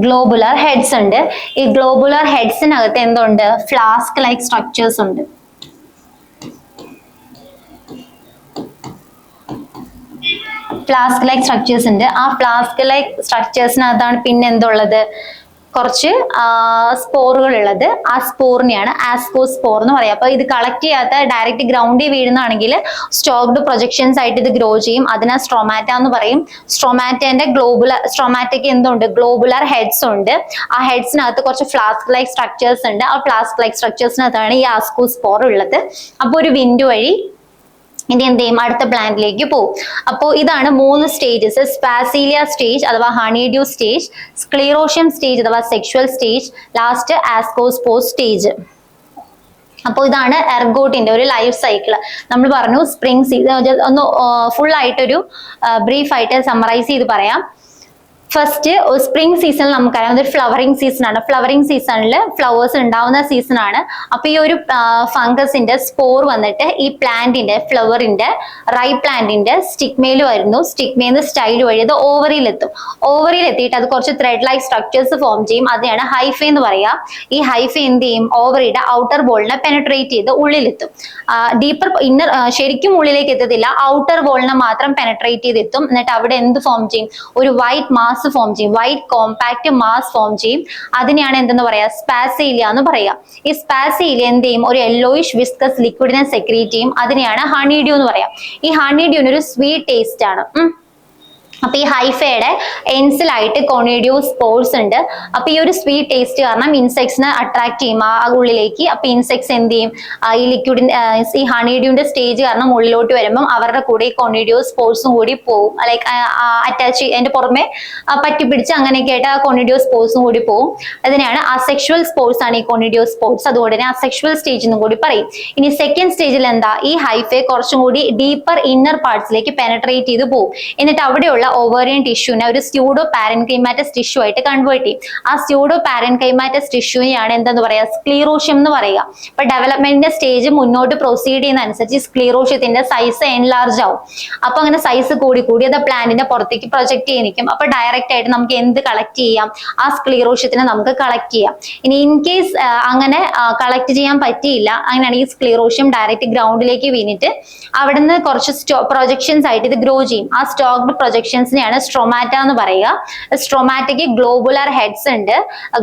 ഗ്ലോബുലാർ ഹെഡ്സ് ഉണ്ട്. ഈ ഗ്ലോബുലാർ ഹെഡ്സിനകത്ത് എന്തുണ്ട്? ഫ്ലാസ്ക് ലൈക്ക് സ്ട്രക്ചേഴ്സ് ഉണ്ട്. ഫ്ലാസ്ക് ലൈക്ക് സ്ട്രക്ചേഴ്സ് ഉണ്ട്. ആ ഫ്ലാസ്ക് ലൈക്ക് സ്ട്രക്ചേഴ്സിനകത്താണ് പിന്നെ എന്തുള്ളത്? കുറച്ച് സ്പോറുകൾ ഉള്ളത്. ആ സ്പോറിനെയാണ് ആസ്കോസ്പോർ എന്ന് പറയാം. അപ്പൊ ഇത് കളക്ട് ചെയ്യാത്ത ഡയറക്റ്റ് ഗ്രൗണ്ടിൽ വീഴുന്നതാണെങ്കിൽ സ്റ്റോക്ഡ് പ്രൊജക്ഷൻസ് ആയിട്ട് ഇത് ഗ്രോ ചെയ്യും. അതിനെ സ്ട്രോമാറ്റ എന്ന് പറയും. സ്ട്രോമാറ്റയ്ക്ക് എന്തുണ്ട്? ഗ്ലോബുലാർ ഹെഡ്സ് ഉണ്ട്. ആ ഹെഡ്സിനകത്ത് കുറച്ച് ഫ്ലാസ്ക് ലൈക്ക് സ്ട്രക്ചേഴ്സ് ഉണ്ട്. ആ ഫ്ലാസ്ക് ലൈക്ക് സ്ട്രക്ചേഴ്സിനകത്താണ് ഈ ആസ്കോസ്പോർ ഉള്ളത്. അപ്പോൾ ഒരു വിൻഡ് വഴി ഇനി എന്ത് ചെയ്യും? അടുത്ത പ്ലാന്റിലേക്ക് പോകും. അപ്പോൾ ഇതാണ് 3 സ്റ്റേജസ്. സ്പാസീലിയ സ്റ്റേജ് അഥവാ ഹണിഡ്യൂ സ്റ്റേജ്, സ്ക്ലീറോഷ്യം സ്റ്റേജ് അഥവാ സെക്ഷുവൽ സ്റ്റേജ്, ലാസ്റ്റ് ആസ്കോസ്പോർ സ്റ്റേജ്. അപ്പോൾ ഇതാണ് എർഗോട്ടിന്റെ ഒരു ലൈഫ് സൈക്കിൾ. നമ്മൾ പറഞ്ഞു സ്പ്രിംഗ് സീസൺ. ഒന്ന് ഫുൾ ആയിട്ടൊരു ബ്രീഫ് ആയിട്ട് സമ്മറൈസ് ചെയ്ത് പറയാം. ഫസ്റ്റ് സ്പ്രിംഗ് സീസണിൽ നമുക്കറിയാം അതൊരു ഫ്ലവറിംഗ് സീസൺ ആണ്. ഫ്ലവറിംഗ് സീസണിൽ ഫ്ലവേഴ്സ് ഉണ്ടാവുന്ന സീസൺ ആണ്. അപ്പൊ ഈ ഒരു ഫംഗസിന്റെ സ്പോർ വന്നിട്ട് ഈ പ്ലാന്റിന്റെ ഫ്ലവറിന്റെ പ്ലാന്റിന്റെ സ്റ്റിഗ്മയിൽ വരുന്നു. സ്റ്റിഗ്മയിൽ സ്റ്റൈൽ വഴി അത് ഓവറിയിലെത്തും. ഓവറിയിൽ എത്തിയിട്ട് അത് കുറച്ച് ത്രെഡ് ലൈക്ക് സ്ട്രക്ചേഴ്സ് ഫോം ചെയ്യും. അതിനാണ് ഹൈഫേ എന്ന് പറയാ. ഈ ഹൈഫേ എന്ത് ചെയ്യും? ഓവറിയുടെ ഔട്ടർ ബോളിനെ പെനട്രേറ്റ് ചെയ്ത് ഉള്ളിലെത്തും. ഡീപ്പർ ഇന്നർ ശരിക്കും ഉള്ളിലേക്ക് എത്തത്തില്ല. ഔട്ടർ ബോളിനെ മാത്രം പെനട്രേറ്റ് ചെയ്തെത്തും. എന്നിട്ട് അവിടെ എന്ത് ഫോം ചെയ്യും? ഒരു വൈറ്റ് മാസ് ഫോം ചെയ്യും. വൈറ്റ് കോമ്പാക്ട് മാസ് ഫോം ചെയ്യും. അതിനെയാണ് എന്തെന്ന് പറയാ? സ്പാസീലിയ എന്ന് പറയാം. ഈ സ്പാസീലിയ എന്ത് ചെയ്യും? ഒരു യെല്ലോയിഷ് വിസ്കസ് ലിക്വിഡിനെ സെക്രീറ്റ് ചെയ്യും. അതിനെയാണ് ഹണിഡ്യൂ എന്ന് പറയാം. ഈ ഹണിഡ്യൂന് ഒരു സ്വീറ്റ് ടേസ്റ്റ് ആണ്. അപ്പൊ ഈ ഹൈഫയുടെ എൻസിലായിട്ട് കൊണിഡിയോ സ്പോർസ് ഉണ്ട്. അപ്പൊ ഈ ഒരു സ്വീറ്റ് ടേസ്റ്റ് കാരണം ഇൻസെക്ട്സിനെ അട്രാക്ട് ചെയ്യും ആ ഉള്ളിലേക്ക്. അപ്പൊ ഇൻസെക്ട്സ് എന്ത് ചെയ്യും? ഈ ലിക്വിഡിന്റെ ഈ ഹണിഡ്യൂന്റെ സ്റ്റേജ് കാരണം ഉള്ളിലോട്ട് വരുമ്പോൾ അവരുടെ കൂടെ ഈ കൊണിഡിയോ സ്പോർസും കൂടി പോകും. ലൈക്ക് അറ്റാച്ച് അതിന്റെ പുറമെ പറ്റിപ്പിടിച്ച് അങ്ങനെയൊക്കെ ആയിട്ട് ആ കൊണിഡിയോ സ്പോർസും കൂടി പോകും. അതിനെയാണ് അസെക്ഷുവൽ സ്പോർസ് ആണ് ഈ കൊണിഡിയോ സ്പോർസ്. അതുകൊണ്ട് തന്നെ അസെക്ഷുവൽ സ്റ്റേജ് എന്നും കൂടി പറയും. ഇനി സെക്കൻഡ് സ്റ്റേജിൽ എന്താ? ഈ ഹൈഫെ കുറച്ചും കൂടി ഡീപ്പർ ഇന്നർ പാർട്സിലേക്ക് പെനട്രേറ്റ് ചെയ്ത് പോകും. എന്നിട്ട് അവിടെയുള്ള ഓവേറിയൻ ടിഷ്യൂനെ ഒരു സ്യൂഡോ പാരൻകൈമാറ്റസ് ടിഷ്യൂ ആയിട്ട് കൺവേർട്ട് ചെയ്യും. ആ സ്യൂഡോ പാരൻകൈമാറ്റസ് ടിഷ്യൂനെയാണ് എന്തെന്ന് പറയാ? സ്ക്ലീറോഷ്യം എന്ന് പറയുക. അപ്പൊ ഡെവലപ്മെന്റിന്റെ സ്റ്റേജ് മുന്നോട്ട് പ്രൊസീഡ് ചെയ്യുന്ന അനുസരിച്ച് സ്ക്ലീറോഷ്യത്തിന്റെ സൈസ് എൻലാർജ് ആവും. അപ്പൊ അങ്ങനെ സൈസ് കൂടി അത് പ്ലാന്റിന്റെ പുറത്തേക്ക് പ്രൊജക്ട് ചെയ്ത് നിൽക്കും. അപ്പൊ ഡയറക്റ്റ് ആയിട്ട് നമുക്ക് എന്ത് കളക്ട് ചെയ്യാം? ആ സ്ക്ലീറോഷ്യത്തിനെ നമുക്ക് കളക്ട് ചെയ്യാം. ഇനി ഇൻ കേസ് അങ്ങനെ കളക്ട് ചെയ്യാൻ പറ്റിയില്ല, അങ്ങനെയാണെങ്കിൽ സ്ക്ലീറോഷ്യം ഡയറക്റ്റ് ഗ്രൗണ്ടിലേക്ക് വീണിട്ട് അവിടുന്ന് കുറച്ച് പ്രൊജക്ഷൻസ് ആയിട്ട് ഇത് ഗ്രോ ചെയ്യും. ആ സ്റ്റോക്ഡ് പ്രൊജക്ഷൻസിനെയാണ് സ്ട്രോമാറ്റ എന്ന് പറയുക. സ്ട്രോമാറ്റയ്ക്ക് ഗ്ലോബുലാർ ഹെഡ്സ് ഉണ്ട്.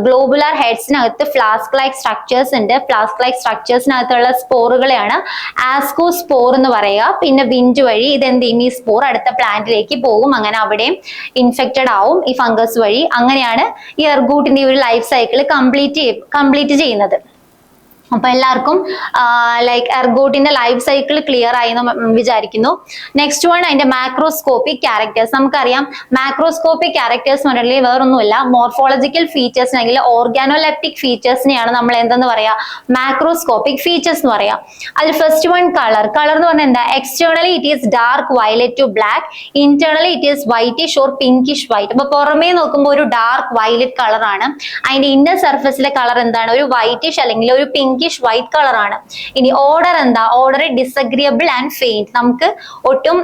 ഗ്ലോബുലാർ ഹെഡ്സിനകത്ത് ഫ്ലാസ്ക് ലൈക്ക് സ്ട്രക്ചേഴ്സ് ഉണ്ട്. ഫ്ലാസ്ക് ലൈക്ക് സ്ട്രക്ചേഴ്സിനകത്തുള്ള സ്പോറുകളെയാണ് ആസ്കോസ്പോർ എന്ന് പറയുക. പിന്നെ വിൻഡ് വഴി ഇതെന്ത് ചെയ്യും? ഈ സ്പോർ അടുത്ത പ്ലാന്റിലേക്ക് പോകും. അങ്ങനെ അവിടെയും ഇൻഫെക്റ്റഡ് ആവും ഈ ഫംഗസ് വഴി. അങ്ങനെയാണ് ഈ എർഗൂട്ടിന്റെ ഒരു ലൈഫ് സൈക്കിൾ കംപ്ലീറ്റ് ചെയ്യുന്നത്. അപ്പൊ എല്ലാവർക്കും ലൈക്ക് എർഗോട്ടിന്റെ ലൈഫ് സൈക്കിൾ ക്ലിയർ ആയി എന്ന് വിചാരിക്കുന്നു. നെക്സ്റ്റ് വൺ അതിന്റെ മാക്രോസ്കോപ്പിക് ക്യാരക്ടേഴ്സ്. നമുക്കറിയാം മാക്രോസ്കോപ്പിക് ക്യാരക്ടേഴ്സ് എന്ന് പറഞ്ഞാൽ വേറൊന്നുമില്ല, മോർഫോളജിക്കൽ ഫീച്ചേഴ്സ് അല്ലെങ്കിൽ ഓർഗാനോലെപ്റ്റിക് ഫീച്ചേഴ്സിനെയാണ് നമ്മൾ എന്തെന്ന് പറയാ? മാക്രോസ്കോപ്പിക് ഫീച്ചേഴ്സ് എന്ന് പറയാം. അതിൽ ഫസ്റ്റ് വൺ കളർ എന്ന് പറഞ്ഞാൽ എന്താ? Externally it is dark violet to black, internally it is whitish or pinkish white. അപ്പൊ പുറമേ നോക്കുമ്പോൾ ഒരു ഡാർക്ക് വയലറ്റ് കളർ ആണ്. അതിന്റെ ഇന്നർ സർഫസിലെ കളർ എന്താണ്? ഒരു വൈറ്റിഷ് അല്ലെങ്കിൽ ഒരു പിങ്കിഷ് വൈറ്റ് കളർ ആണ്. ഇനി ഓർഡർ എന്താ? Odour disagreeable and faint. നമുക്ക് ഒട്ടും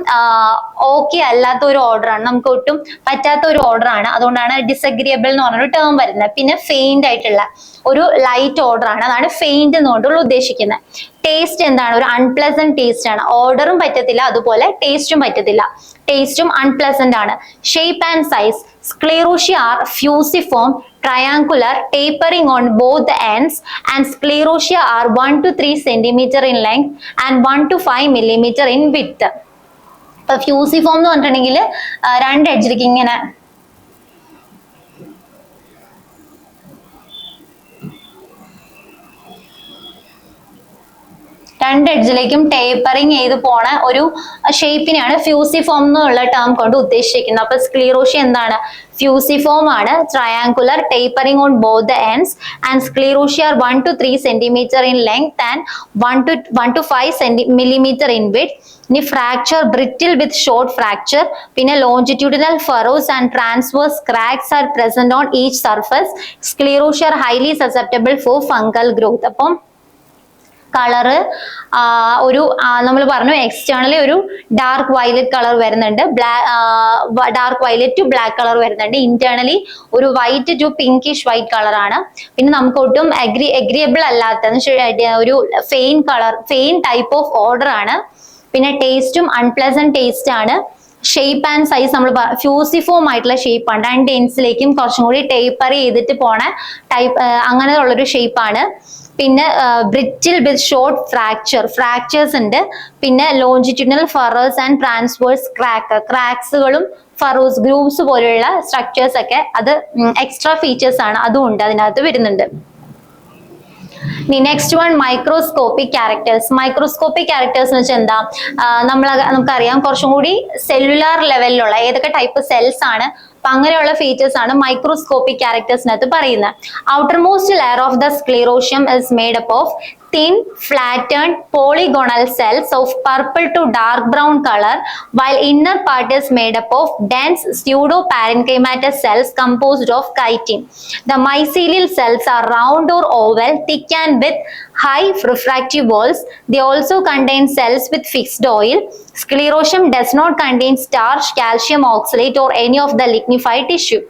ഓക്കെ അല്ലാത്ത ഒരു ഓർഡർ ആണ്, നമുക്ക് ഒട്ടും പറ്റാത്ത ഒരു ഓർഡർ ആണ്. അതുകൊണ്ടാണ് ഡിസഗ്രിയബിൾ എന്ന് പറഞ്ഞൊരു ടേം വരുന്നത്. പിന്നെ ഫെയിന്റ് ആയിട്ടുള്ള ഒരു ലൈറ്റ് ഓർഡർ ആണ്, അതാണ് ഫെയിന്റ് എന്നുകൊണ്ടുള്ള ഉദ്ദേശിക്കുന്നത്. ടേസ്റ്റ് എന്താണ്? ഒരു അൺപ്ലസന്റ് ടേസ്റ്റ് ആണ്. ഓർഡറും പറ്റത്തില്ല, അതുപോലെ ടേസ്റ്റും പറ്റത്തില്ല. ടേസ്റ്റും അൺപ്ലസന്റ് ആണ്. Shape and size. Sclerotia are fusiform, triangular, tapering on both the ends, and sclerotia are 1 to 3 centimeter in length and 1 to 5 millimeter in width. ഇപ്പൊ ഫ്യൂസിഫോം എന്ന് പറഞ്ഞിട്ടുണ്ടെങ്കിൽ രണ്ട് എഡ്ജിലേക്ക് ഇങ്ങനെ രണ്ട് എഡ്ജിലേക്കും ടേപ്പറിങ് ചെയ്ത് പോണ ഒരു ഷേപ്പിനെയാണ് ഫ്യൂസിഫോം എന്നുള്ള ടേം കൊണ്ട് ഉദ്ദേശിക്കുന്നത്. അപ്പൊ സ്ക്ലീറോഷ്യ എന്താണ്? ഫ്യൂസിഫോം ആണ്, triangular, tapering on both the ends, and sclerotia are 1 to 3 centimeter in length and 1 to 5 millimeter in width. ഇനി fracture brittle with short fracture, പിന്നെ longitudinal furrows and transverse cracks are present on each surface. Sclerotia are highly susceptible for fungal growth. അപ്പം colour ഒരു നമ്മൾ പറഞ്ഞു externally ഒരു dark violet colour വരുന്നുണ്ട്, dark violet to black colour വരുന്നുണ്ട്. Internally ഒരു white to pinkish white കളറാണ്. പിന്നെ നമുക്ക് ഒട്ടും എഗ്രിയബിൾ അല്ലാത്ത ഒരു ഫെയിൻ ടൈപ്പ് ഓഫ് ഓർഡർ ആണ്. പിന്നെ ടേസ്റ്റും അൺപ്ലസന്റ് ടേസ്റ്റ് ആണ്. ഷേപ്പ് ആൻഡ് സൈസ് നമ്മൾ ഫ്യൂസിഫോം ആയിട്ടുള്ള ഷേപ്പാണ്. രണ്ട് എൻഡ്സിലേക്കും കുറച്ചും കൂടി ടേപ്പർ ചെയ്തിട്ട് പോണ ടൈപ്പ് അങ്ങനെയുള്ളൊരു ഷേപ്പാണ്. പിന്നെ ബ്രിറ്റിൽ വിത്ത് ഷോർട്ട് ഫ്രാക്ചേഴ്സ് ഉണ്ട്. പിന്നെ ലോഞ്ചിറ്റ്യൂഡിനൽ ഫറോസ് ആൻഡ് ട്രാൻസ്വേഴ്സ് ക്രാക്സുകളും ഫറോസ് ഗ്രൂവ്സ് പോലെയുള്ള സ്ട്രക്ചേഴ്സ് ഒക്കെ അത് എക്സ്ട്രാ ഫീച്ചേഴ്സ് ആണ്, അതും ഉണ്ട് അതിനകത്ത് വരുന്നുണ്ട്. Next one microscopic characters. Microscopic characters എന്ന് വെച്ചാൽ എന്താ? നമുക്കറിയാം കുറച്ചും കൂടി സെല്ലുലാർ ലെവലിലുള്ള ഏതൊക്കെ ടൈപ്പ് സെൽസ് ആണ്, അപ്പൊ അങ്ങനെയുള്ള ഫീച്ചേഴ്സ് ആണ് മൈക്രോസ്കോപ്പിക് ക്യാരക്ടേഴ്സിനകത്ത് പറയുന്നത്. Outermost layer of the sclerotium is made up of thin flattened polygonal cells of purple to dark brown color, while inner part is made up of dense pseudoparenchymatous cells composed of chitin. The mycelial cells are round or oval, thick and with high refractive walls. They also contain cells with fixed oil. Sclerotium does not contain starch, calcium oxalate or any of the lignified tissue.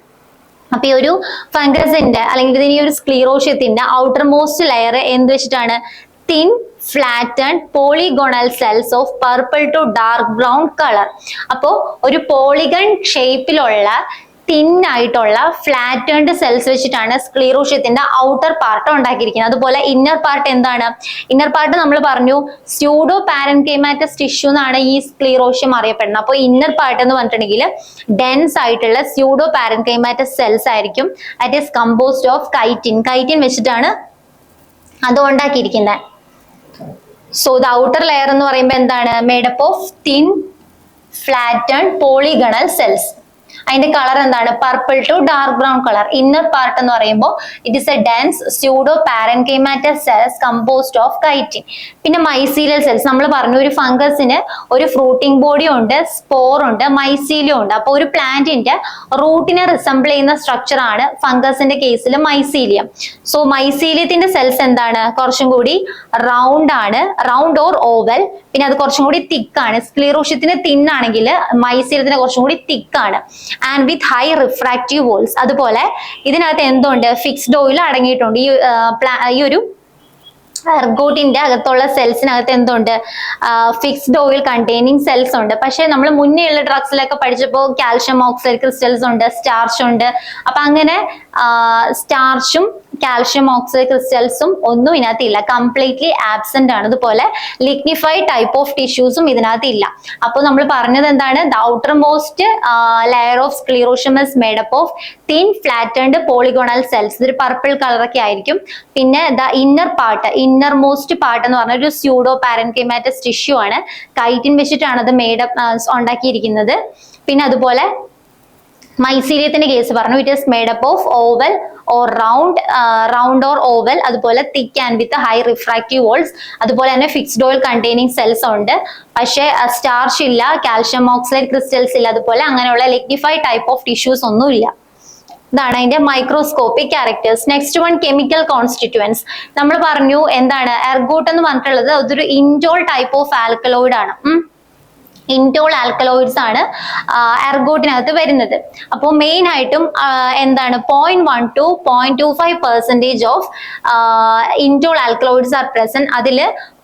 അപ്പൊ ഈ ഒരു ഫംഗസിന്റെ അല്ലെങ്കിൽ ഈ ഒരു സ്ക്ലീറോഷ്യത്തിന്റെ outer most layer എന്ത് വെച്ചിട്ടാണ്? Thin flattened polygonal cells of purple to dark brown colour. അപ്പോ ഒരു പോളിഗൺ ഷേപ്പിലുള്ള തിന്നായിട്ടുള്ള ഫ്ലാറ്റേൺഡ് സെൽസ് വെച്ചിട്ടാണ് സ്ക്ലീറോഷ്യത്തിന്റെ ഔട്ടർ പാർട്ട് ഉണ്ടാക്കിയിരിക്കുന്നത്. അതുപോലെ ഇന്നർ പാർട്ട് എന്താണ്? ഇന്നർ പാർട്ട് നമ്മൾ പറഞ്ഞു സ്യൂഡോ പാരൻകൈമാറ്റസ് ടിഷ്യൂ എന്നാണ് ഈ സ്ക്ലീറോഷ്യം അറിയപ്പെടുന്നത്. അപ്പോൾ ഇന്നർ പാർട്ട് എന്ന് പറഞ്ഞിട്ടുണ്ടെങ്കിൽ ഡെൻസ് ആയിട്ടുള്ള സ്യൂഡോ പാരൻകൈമാറ്റസ് സെൽസ് ആയിരിക്കും. That is composed of chitin വെച്ചിട്ടാണ് അത് ഉണ്ടാക്കിയിരിക്കുന്നത്. സോ ദ ഔട്ടർ ലെയർ എന്ന് പറയുമ്പോൾ എന്താണ്? Made up of thin flattened polygonal cells. അതിന്റെ കളർ എന്താണ്? Purple to dark brown colour. Inner part എന്ന് പറയുമ്പോൾ it is a dense pseudoparenchymatous cells composed of chitin. പിന്നെ മൈസീലിയൽ സെൽസ് നമ്മൾ പറഞ്ഞു ഒരു ഫംഗസിന് ഒരു ഫ്രൂട്ടിംഗ് ബോഡി ഉണ്ട്, സ്പോർ ഉണ്ട്, മൈസീലിയം ഉണ്ട്. അപ്പോൾ ഒരു പ്ലാന്റിന്റെ റൂട്ടിനെ റിസംബിൾ ചെയ്യുന്ന സ്ട്രക്ചർ ആണ് ഫംഗസിന്റെ കേസിൽ മൈസീലിയം. സോ മൈസീലിയത്തിന്റെ സെൽസ് എന്താണ്? കുറച്ചും കൂടി റൗണ്ട് ആണ്, റൗണ്ട് ഓർ ഓവൽ. പിന്നെ അത് കുറച്ചും കൂടി തിക്കാണ്. സ്ക്ലീറോഷ്യത്തിന് തിന്നാണെങ്കിൽ മൈസീലിയത്തിന് കുറച്ചും കൂടി തിക്കാണ്. And with high refractive walls. അതുപോലെ ഇതിനകത്ത് എന്തുണ്ട്? ഫിക്സ്ഡ് ഓയിൽ അടങ്ങിയിട്ടുണ്ട്. ഈ ഒരു എർഗോട്ടിന്റെ അകത്തുള്ള സെൽസിനകത്ത് എന്തുണ്ട്? ഫിക്സ്ഡ് ഓയിൽ കണ്ടെയ്നിങ് സെൽസ് ഉണ്ട്. പക്ഷെ നമ്മൾ മുന്നേ ഉള്ള ഡ്രഗ്സിലൊക്കെ പഠിച്ചപ്പോൾ കാൽഷ്യം ഓക്സൈഡ് ക്രിസ്റ്റൽസ് ഉണ്ട്, സ്റ്റാർച്ച് ഉണ്ട്. അപ്പൊ അങ്ങനെ സ്റ്റാർച്ചും കാൽഷ്യം ഓക്സൈഡ് ക്രിസ്റ്റൽസും ഒന്നും ഇതിനകത്ത് ഇല്ല, കംപ്ലീറ്റ്ലി ആബ്സെന്റ് ആണ്. അതുപോലെ ലിഗ്നിഫൈഡ് ടൈപ്പ് ഓഫ് ടിഷ്യൂസും ഇതിനകത്ത് ഇല്ല. അപ്പോൾ നമ്മൾ പറഞ്ഞത് എന്താണ്? The outermost layer of sclerotium is made up of thin flattened polygonal cells. ഇതൊരു പർപ്പിൾ കളറൊക്കെ ആയിരിക്കും. പിന്നെ ദ ഇന്നർ മോസ്റ്റ് പാർട്ട് എന്ന് പറഞ്ഞ ഒരു സ്യൂഡോ പാരൻകൈമാറ്റസ് ടിഷ്യൂ ആണ്. കൈറ്റിൻ വെച്ചിട്ടാണ് അത് ഉണ്ടാക്കിയിരിക്കുന്നത്. പിന്നെ അതുപോലെ മൈസീലിയത്തിന്റെ കേസ് പറഞ്ഞു it is made up of oval or round or oval. അതുപോലെ thick and with high refractive walls. അതുപോലെ തന്നെ ഫിക്സ്ഡ് ഓയിൽ കണ്ടെയ്നിങ് സെൽസ് ഉണ്ട്. പക്ഷേ സ്റ്റാർച്ച് ഇല്ല, കാൽഷ്യം ഓക്സൈഡ് ക്രിസ്റ്റൽസ് ഇല്ല. അതുപോലെ അങ്ങനെയുള്ള ലിഗ്നിഫൈഡ് ടൈപ്പ് ഓഫ് ടിഷ്യൂസ് ഒന്നും ഇല്ല. ഇതാണ് അതിന്റെ microscopic characters. Next one chemical constituents. നമ്മൾ പറഞ്ഞു എന്താണ്? എർഗോട്ട് എന്ന് പറഞ്ഞിട്ടുള്ളത് അതൊരു ഇൻഡോൾ ടൈപ്പ് ഓഫ് ആൽക്കലോയിഡ് ആണ്. ഇൻഡോൾ ആൽക്കലോയിഡ്സ് ആണ് എർഗോട്ടിനകത്ത് വരുന്നത്. അപ്പോൾ മെയിൻ ആയിട്ടും എന്താണ് 0.1 to 0.25% of indole alkaloids are present. അതിൽ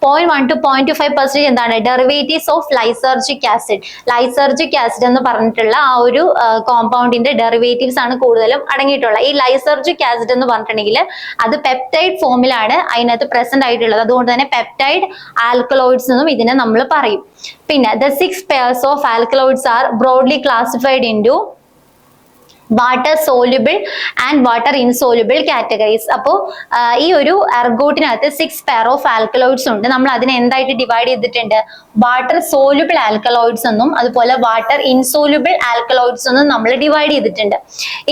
0.1 to 0.25% എന്താണ് derivatives of lysergic acid. Lysergic acid എന്ന് പറഞ്ഞിട്ടുള്ള ആ ഒരു കോമ്പൗണ്ടിന്റെ ഡെറിവേറ്റീവ്സ് ആണ് കൂടുതലും അടങ്ങിയിട്ടുള്ളത്. ഈ ലൈസർജിക് ആസിഡ് എന്ന് പറഞ്ഞിട്ടുണ്ടെങ്കിൽ അത് പെപ്റ്റൈഡ് ഫോമിലാണ് അതിനകത്ത് പ്രസന്റ് ആയിട്ടുള്ളത്. അതുകൊണ്ട് തന്നെ പെപ്റ്റൈഡ് ആൽക്കലോയിഡ്സ് എന്നും ഇതിനെ നമ്മൾ പറയും. പിന്നെ the 6 pairs of alkaloids are broadly classified into water soluble and water insoluble categories. അപ്പോൾ ഈ ഒരു എർഗോട്ടിനകത്ത് 6 പെയർ ഓഫ് ആൽക്കലോയിഡ്സ് ഉണ്ട്. നമ്മൾ അതിനെ എന്തായിട്ട് ഡിവൈഡ് ചെയ്തിട്ടുണ്ട്? വാട്ടർ സോല്യൂബിൾ ആൽക്കലോയിഡ്സ് എന്നും അതുപോലെ വാട്ടർ ഇൻസോല്യൂബിൾ ആൽക്കലോയിഡ്സ് എന്നും നമ്മൾ ഡിവൈഡ് ചെയ്തിട്ടുണ്ട്.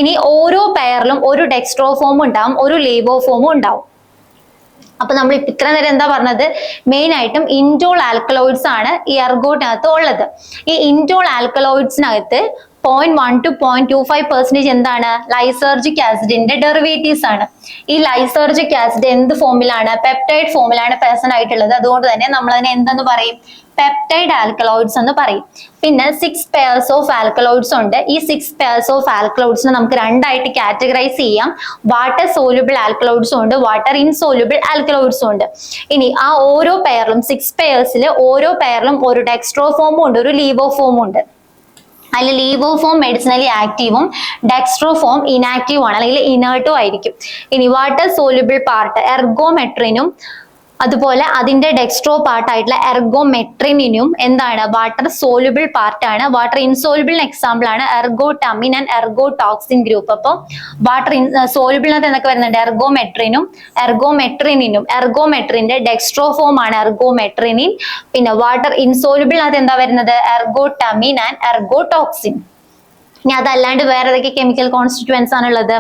ഇനി ഓരോ പെയറിലും ഒരു ഡെക്സ്ട്രോഫോം ഉണ്ടാവും, ഒരു ലീവോഫോമും ഉണ്ടാവും. അപ്പൊ നമ്മൾ ഇത്ര നേരം എന്താ പറഞ്ഞത്? മെയിൻ ആയിട്ടും ഇൻഡോൾ ആൽക്കലോയിഡ്സ് ആണ് ഈ എർഗോട്ടിനകത്ത് ഉള്ളത്. ഈ ഇൻഡോൾ ആൽക്കലോയിഡ്സിനകത്ത് 0.1 to 0.25% എന്താണ്? ലൈസർജിക് ആസിഡിന്റെ ഡെറിവേറ്റീവ്സ് ആണ്. ഈ ലൈസർജിക് ആസിഡ് എന്ത് ഫോമിലാണ്? പെപ്റ്റൈഡ് ഫോമിലാണ് പ്രസന്റ് ആയിട്ടുള്ളത്. അതുകൊണ്ട് തന്നെ നമ്മൾ അതിനെ എന്തെന്ന് പറയും? പെപ്റ്റൈഡ് ആൽക്കലോയിഡ്സ് എന്ന് പറയും. പിന്നെ 6 pairs ഓഫ് ആൽക്കലോയിഡ്സ് ഉണ്ട്. ഈ 6 pairs ഓഫ് ആൽക്കലോയിഡ്സിനെ നമുക്ക് രണ്ടായിട്ട് കാറ്റഗറൈസ് ചെയ്യാം. വാട്ടർ സോല്യൂബിൾ ആൽക്കലോയിഡ്സും ഉണ്ട്, വാട്ടർ ഇൻസോല്യൂബിൾ ആൽക്കലോയിഡ്സും ഉണ്ട്. ഇനി ആ ഓരോ പെയറിലും 6 pairsൽ ഓരോ പെയറിലും ഒരു ഡെക്സ്ട്രോഫോമും ഉണ്ട്, ഒരു ലീവോഫോമും ഉണ്ട്. അതിൽ ലീവോഫോം മെഡിസിനലി ആക്റ്റീവും ഡെക്സ്ട്രോഫോം ഇനാക്റ്റീവും ആണ്, അല്ലെങ്കിൽ ഇനേർട്ടും ആയിരിക്കും. ഇനി വാട്ടർ സോല്യൂബിൾ പാർട്ട് എർഗോമെട്രിനും അതുപോലെ അതിന്റെ ഡെക്സ്ട്രോ പാർട്ടായിട്ടുള്ള എർഗോമെട്രിനും എന്താണ്? വാട്ടർ സോല്യൂബിൾ പാർട്ടാണ്. വാട്ടർ ഇൻസോല്യൂബിളിന് എക്സാമ്പിൾ ആണ് എർഗോടമിൻ ആൻഡ് എർഗോടോക്സിൻ ഗ്രൂപ്പ്. അപ്പം വാട്ടർ സോല്യൂബിളിനകത്ത് എന്തൊക്കെ വരുന്നുണ്ട്? എർഗോമെട്രിനും എർഗോമെട്രിനും. എർഗോമെട്രിന്റെ ഡെക്സ്ട്രോഫോം ആണ് എർഗോമെട്രിനിൻ. പിന്നെ വാട്ടർ ഇൻസോല്യൂബിളിനകത്ത് എന്താ വരുന്നത്? Ergotamine and ergotoxine. ഇനി അതല്ലാണ്ട് വേറെ ഏതൊക്കെ കെമിക്കൽ കോൺസ്റ്റിറ്റ്യൂവൻസ് ആണുള്ളത്?